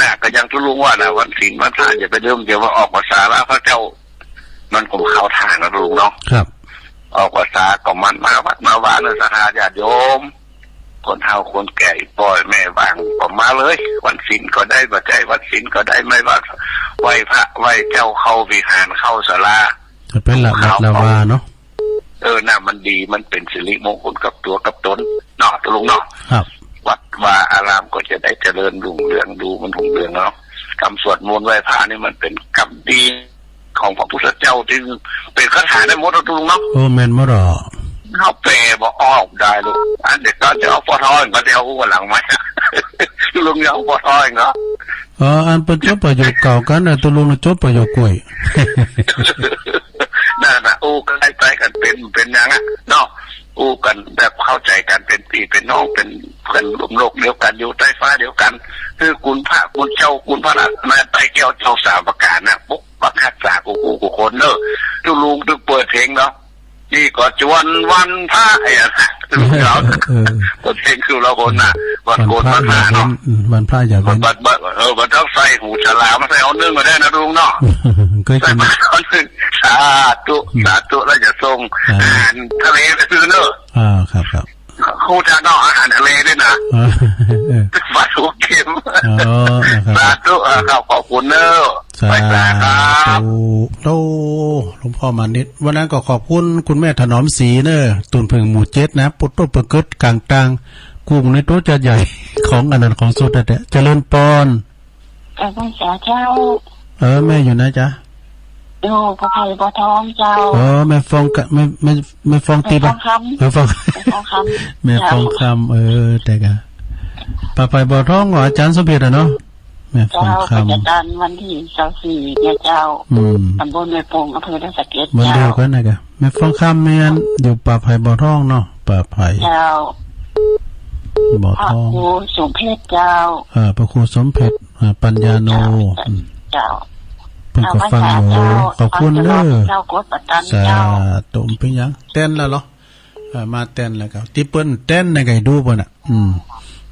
น่ะก็ยังทุลุงว่านะวันศีลวันพระอย่าไปเดิมเดี๋ยวว่าออกภาษาแล้วพระเจ้ามันคงเข้าทางนะลุงเนาะครับออกภาษาก็มันมาวัดมาว่าในสถานญาติโยมคนเฒ่าคนแก่ปล่อยแม่บางก็มาเลยวันศีลก็ได้บ่ใจวันศีลก็ได้ไม่ว่าไหว้พระไหว้เจ้าเข้าวิหารเข้าศาลาจะเป็นหลักละวาเนาะน่ะมันดีมันเป็นสิริมงคลกับตัวกับตนเนาะตุลุงเนาะครับวัดว่าอารามก็จะได้เจริญรุ่งเรืองดูมันรุ่งเรืองเนาะคำสวดมนต์ไหว้พระนี่มันเป็นกรรมดีของพระพุทธเจ้าที่เป็นคาถาได้หมดตุลุงเนาะแม่นบ่ดอกเขาแปลบ่ออกได้ลูกอันเด็กก็จะเอาปอทอยก็จะเอาหัวหลังมาตุลุงเอาปอทอยเนาะอันเป็นจบประโยคเก่ากันนะตุลุงจบประโยคกล้วยนั่นน่ะก็ได้ไปกันเป็นอย่างอ่ะเนาะ อู้กันแบบเข้าใจกันเป็นพี่เป็นน้องเป็นเพื่อนร่วมโลกเดียวกันอยู่ใต้ฟ้าเดียวกันคือคุณพระคุณเจ้าคุณพระรัตนตรัยแก้วเจ้าสาวประกาศนะปุ๊บบักฮักษากูคนเนอะทุลุงทุกเปิดเพลงเนาะนี่ก็จวนวันพระไอ้นะเราเปิดเพลงคือเราคนน่ะวันโกนวันพระเนาะวันพระอย่าเว้นมันต้องใส่หูฉลามมาใส่เอานึ่งมาได้นะลุงเนาะใส่มาเอานึ่งสาธุแล้วจะส่งอาหารทะเลไปซื้อเนอะครับครูจะนอกอาหารทะเลด้วยนะปลาทูเค็มสาธุครับขอบคุณเนอะไปครับโตหลวงพ่อมานิดวันนั้นก็ขอบคุณคุณแม่ถนอมศรีเนอะตุนเพิงหมู่7นะปุตโตประกึศกลางตังกุ้งในโต๊ะจะใหญ่ของอันนั้นของสุดแต่เจริญปอนต้องเสียเจ้าแม่อยู่นะจ๊ะอยู่พระไผ่บ่อทองเจ้าแม่ฟองกะไม่ฟองตีป่ะฟองแม่ฟองคำแต่กะพระไผ่บ่อทองเหรออาจารย์สมเด็จอ่ะเนาะแม่ฟองคำอาจารย์วันที่24เนี่ยเจ้าตำบลแม่ปงอำเภอท่าสะเก็ดเจ้ามันเดียวกันนะกะแม่ฟองคำแม่นอยู่พระไผ่บ่อทองเนาะพระไผ่เจ้าบ่อทองพระครูสมเพชรเจ้าพระครูสมเพชรปัญญาโนเจ้าเพิ่นก็ฟังอยู่ขอบคุณเด้อสาธุเป็นหยังเต้นแล้วเหรอมาเต้นแล้วก็ที่เปิ้นเต้นในไก่ดูบ่น่ะ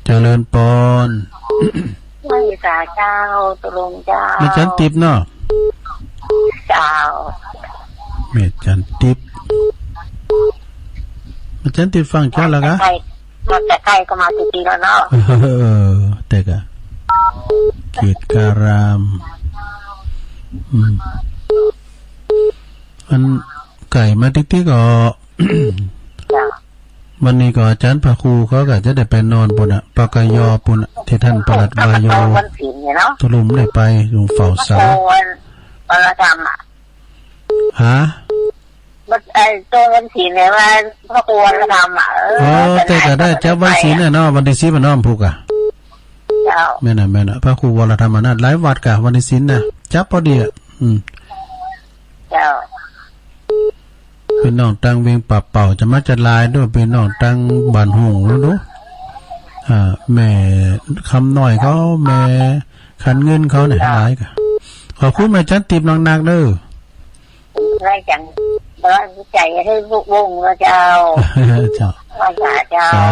เจริญปอนไม่สาเจ้าตุลงเจ้าแม่จันติบเนาะเจ้าแม่จันติบแม่จันติบฟังเจ้าแล้วกะมาแต่ใกล้ก็มากี่ปีแล้วเนาะแต่กะเกียรติการามมันไก่มาติ๊กๆก็วันนี้ก็อาจารย์พระครูเขาก็จะได้ไปนอนปุ่นปากยอปุ่นที่ท่านปลัดวายโยตลุมได้ไปลงเฝ้าเสาวันธรรมฮะตัววันศีลเนี่ยว่าพระครูวันธรรมแต่ก็ได้จับวันศีลเนี่ยเนาะวันที่10น้อมผูกอ่ะแม่น่ะพระครูวรธรรมนัสหลายวัดกะวันที่ศีลน่ะจับพอดีอ่ะเจ้าเป็นน้องตังเวียงปับเป่าจะมาจัดลายด้วยเป็นน้องตังบ้านหงแล้วดูแม่คำน้อยเขาแม่ขันเงินเขาเนี่ยหลายกะขอบคุณแม่จันติบน้องนักเด้อไรจังร้อนใจให้บุกวงแล้วเจ้าเจ้าสา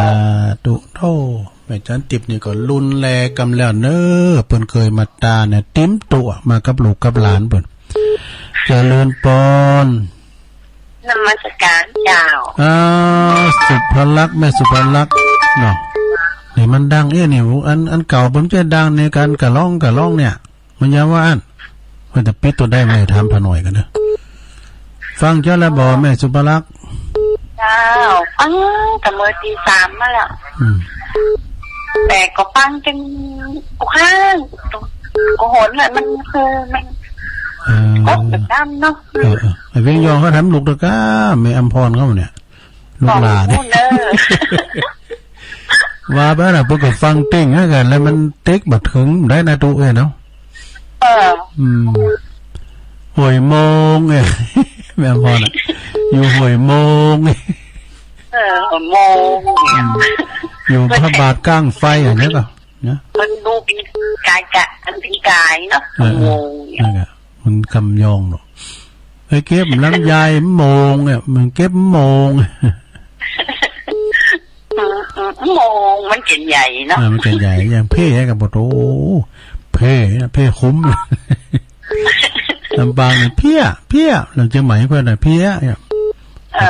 ธุโธแม่จันติบนี่ก็รุนแลกำแล้วเน้อเพิ่นเคยมาตาเนี่ยติ้มตัวมากับลูกกับหลานเพิ่นเจริญปอนนมัสการเจ้าสุภลักษณ์แม่สุภลักษณ์เนาะนี่มันดังนี่อันเก่าเพิ่นจะดังในการกะร้องเนี่ยมันยาวว่าอันเพิ่นจะปิดตัวได้ไม่ถามพะหน่อยกันเด้อฟังเจ้าละบ่แม่สุภลักษณ์เจ้าฟังแต่เมื่อตี 3มาแล้วแต่ก็ฟังจนกูข้างกูโหนเลยมันคือมันก็แบบนั้นเนาะไอ้เวียงยองเขาทำลูกตะก้าแม่อำพรเขาเนี่ยลูกหลานว่าบ้านอ่ะพวกก็ฟังเต้งให้กันแล้วมันเต็กบัดถึงได้นาตุเนาะหวยโมงแม่อำพรอ่ะอยู่หวยโมงโมงอยู่พระบาทก้างไฟอย่างนี้ก็นะมันดูเป็นกายกะอันเป็นกายเนาะโมงเนี่ยมันคำยองเนาะไอ้เก็บลำไยโมงเนี่ยมันเก็บโมงโมงมันเก่งใหญ่เนาะมันเก่งใหญ่อย่างเพ่กับบทโอ้เพ่คุ้มลำบางเนี่ยเพี้ยเราจะหมายเพื่อนอะไรเพี้ยเนี่ย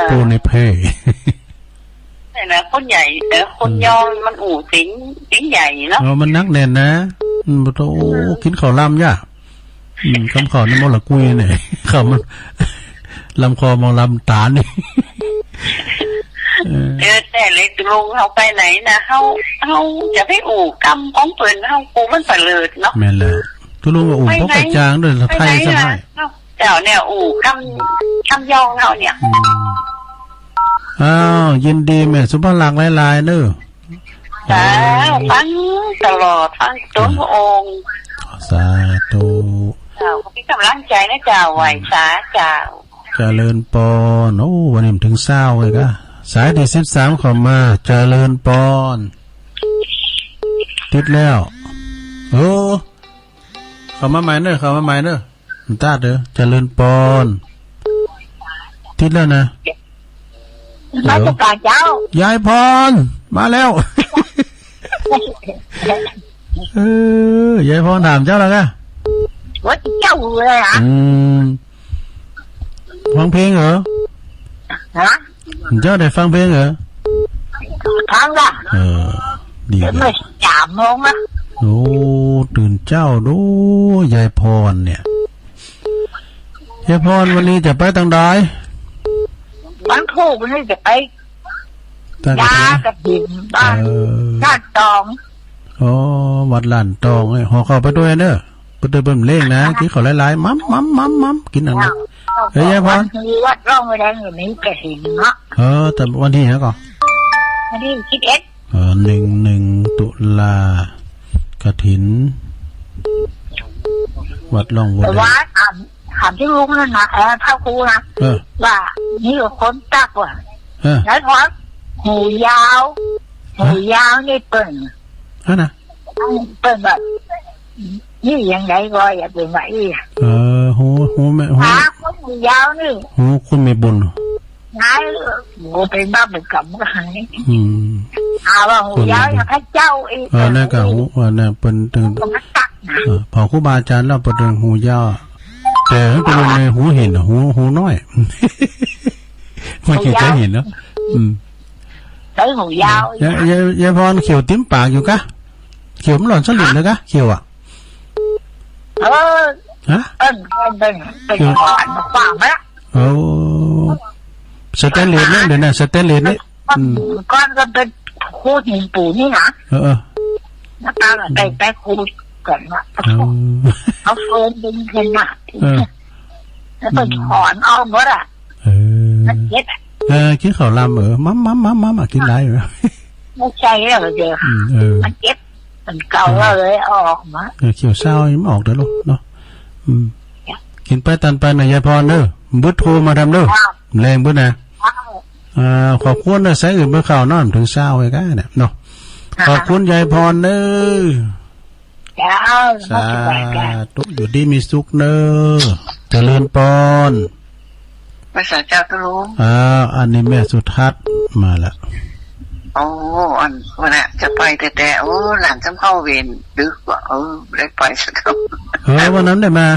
ปูในเพ่แต่นะคนใหญ่คนยองมันอู่สิงใหญ่เนาะมันนักแน่นนะบทโอ้กินข้าวลำย่าคำขอนี่มอละกุยเนี่ยคำลำคอมองลำตานี่แต่เลยลงเขาไปไหนนะเขาจะให้อู่กำของเปิ่นเขาปูมันเปลือเนาะแม่นเลยทุลุงก็อู่พกกระจางด้วยไทยใช่ไหมเจ้าเนี่ยอู่กำยองเขาเนี่ยยินดีแม่สุภาพหลักหลายๆเด้อฟังตลอดฟังต้นพระองค์สาธุเจ้าพี่กำลังใจนะเจ้าไหวสาเจ้าเจริญปอนโอ้วันนี้ถึงเศร้าเลยก็ สายที่13เข้ามาเจริญปอนติดแล้วโอ้เข้ามาใหม่เด้อตาเด้อเจริญปอนติดแล้วนะมาจากการเจ้ายายพรมาแล้ว ยายพรถามเจ้าแล้วกะว่าเจ้าเลยอ่ะฟังเพลงเหรอฮะเจ้าได้ฟังเพลงเหรอฟังละดีไม่3 โมงนะโอ้ตื่นเจ้าดูยายพรเนี่ยยายพรวันนี้จะไปทางใดบ้านทูกวันนี้จะไปยากระถิ่นบ้านลาดตองอ๋อวัดลาดตองห่อเข้าไปด้วยเด้อไปเดินเบิ่มเล่งนะกินข้าวหลายๆมัมกินอันนั้นเฮ้ยยายพรวัดร่องไว้แดงอยู่นี้กระถิ่นเนาะแต่วันที่ไหนก่อนวันที่11 ตุลากฐินวัดร่องวัดวัดถามที่ลุงนั่นนะเท่าครูนะว่านี่คนตักว่ะแล้วพอหูยาวนี่เปิ่นนะเปิ่นแบบนี่ยังไงก็อย่าเป็นไหวหูแม่หูยาวนี่หูคุณไม่บุญนายกูเป็นบ้าเป็นกำก็หายว่าหูยาวอย่างพระเจ้าอีกนั่นก็หูนั่นเป็นตึงพอครูบาอาจารย์เราเป็นตึงหูยาวแต่เป็นในหูเห็นหูน้อยไม่คิดจะเห็นแล้วtớiหูยาวยายพรเขียวติ้มปากอยู่กะเขียวมันหล่อนสลิดเลยกะเขียวอ่ะฮะเป็นหวานฝาไหมโอ้สแตนเลสเนี่ยเดี๋ยวนะสแตนเลสเนี่ยก้อนก็เป็นคูหินปูนี่นะน้ำตาลไปคูก่อนว่าเอาโฟมดึงขึ้นมาแล้วเป็นถอนออกหมดอ่ะมันเจ็บกินข้าวลำมัมกินไรเหรอไม่ใช่แล้วเจอมันเจ็บมันเก่าเลยออกมาเขียวเศร้ายังไม่ออกเด้อลูกเนาะกินไปตันไปหน่อยยายพรเด้อบึ้ดโทรมาทำเด้อแรงบึ้ดนะขอบคุณนะใส่อื่นเมื่อข่าวนอนถึงเศร้าไอ้ก้าเนี่ยเนาะขอบคุณยายพรเด้อสาธุอยู่ดีมีสุขเด้อเจริญปอนภาษาเจ้าก็รู้อันนี้แม่สุทัศน์มาแล้วโอ้อันวันน่ะจะไปแต่หลานจำเข้าเวรดึกว่าได้ไปสักคำวันนั้นได้มา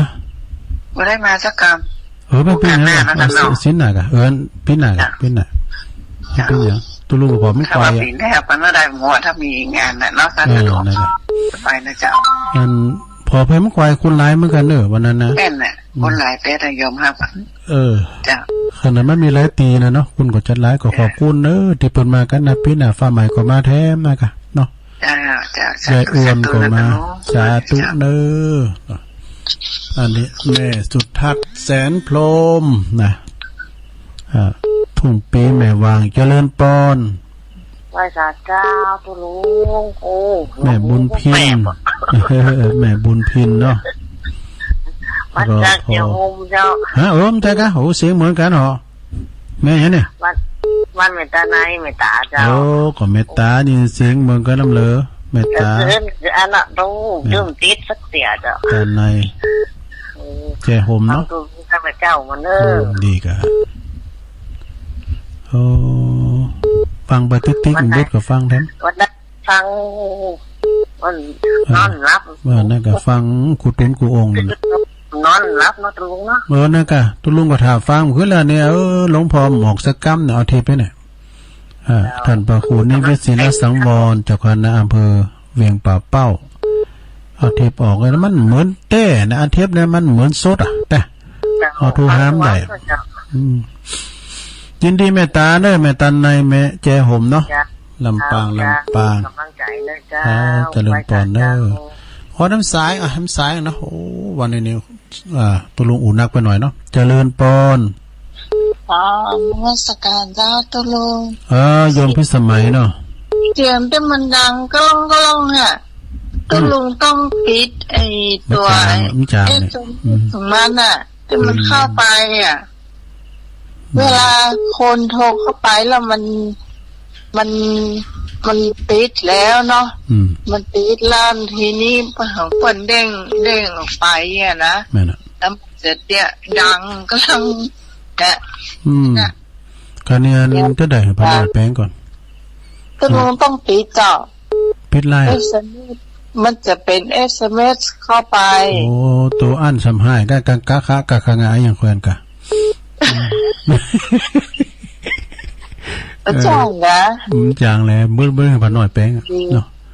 ไม่ได้มาสักคำเป็นปีไหนสิ้นหนักอ่ะปีไหนปีไหนปีไหนตัวลูกผมไม่ไปอ่ะปีแรกมันไม่ได้หมดถ้ามีงานน่ะนอกจากนั้นจะไปนะเจ้าพอเพิ่มควายคุณร้ายเหมือนกันเนอะวันนั้นนะแม่นน่ะคนร้ายแต่ยอมรับจ้ะขนาดไม่มีร้ายตีนะเนาะคุณก็จัดร้ายก็ขอบคุณเนอะที่เปิดมากันนะพี่น่ะฟ้าใหม่ก็มาแท้มากะเนาะยายอ้วนก็มาสาธุเนอะอันนี้แม่สุทัศน์แสนพรหมนะทุ่งปีแม่วางเจริญปอนไหว้ศาลเจ้าตุลุงโอ้แม่บุญพินแม่บุญพินเนาะมันจะเกี่ยวโฮมเจ้าใช่กะโหเสียงเหมือนกันเหรอแม่เนี่ยวันเมตตาในเมตตาเจ้าก็เมตตานี่เสียงเหมือนกันน้ำเหลือเมตตาคืออันน่ะต้องยืมติดสักเสียเจ้าแต่ในเจ้าโฮมเนาะข้าพเจ้ามันดีกะฟังไปติ๊กๆเด็ดก็ฟังแทนวันนั้นฟังวันนอนรับนั่นก็ฟังกูตุ้นกูองนั่นนอนรับเนาะตุลุงเนาะนั่นก็ตุลุงก็ถามฟังคือแล้วเนี่ยหลวงพ่อหมอกสักกำเนี่ยเอาเทปไปเนี่ยท่านประคุณนิเวศศิลสังวรเจ้าคณะอำเภอเวียงป่าเป้าเอาเทปออกเลยมันเหมือนเต้นะอันเทปเนี่ยมันเหมือนสดอ่ะแต่เอาทูห้ามได้ยินดีแม่ตาเนอะแม่ตันในแม่แจห่มเนาะลำปางกำลังใจเลยจ้าเจริญปอนเนอะขอน้ำสายน้ำสายเนาะโอ้วันนี้ตัวลุงอุ่นนักไปหน่อยเนาะเจริญปอนนมัสการเจ้าตัวลุงโยมพิสมัยเนาะเสียงที่มันดังก็ลงอ่ะตัวลุงต้องปิดไอตัวมันอ่ะที่มันเข้าไปอ่ะ เวลาคนโทรเข้าไปแล้วมันติดแล้วเนาะมันติดล้านทีนี้เพิ่นเด้งออกไปอ่ะนะแม่น่ะแล้วเสร็จเนี่ยดังกำลังนะคะแนนจะได้พลาดแป้งก่อนก็ต้องปิดจ้ะปิดไลน์มันจะเป็น SMS เข้าไปโอ้ตัวอั้นสำหายก็กะคะกะงายอย่างแควนกะจางนะจางแล้วเบิ่งให้พอน้อยแป้งเนาะ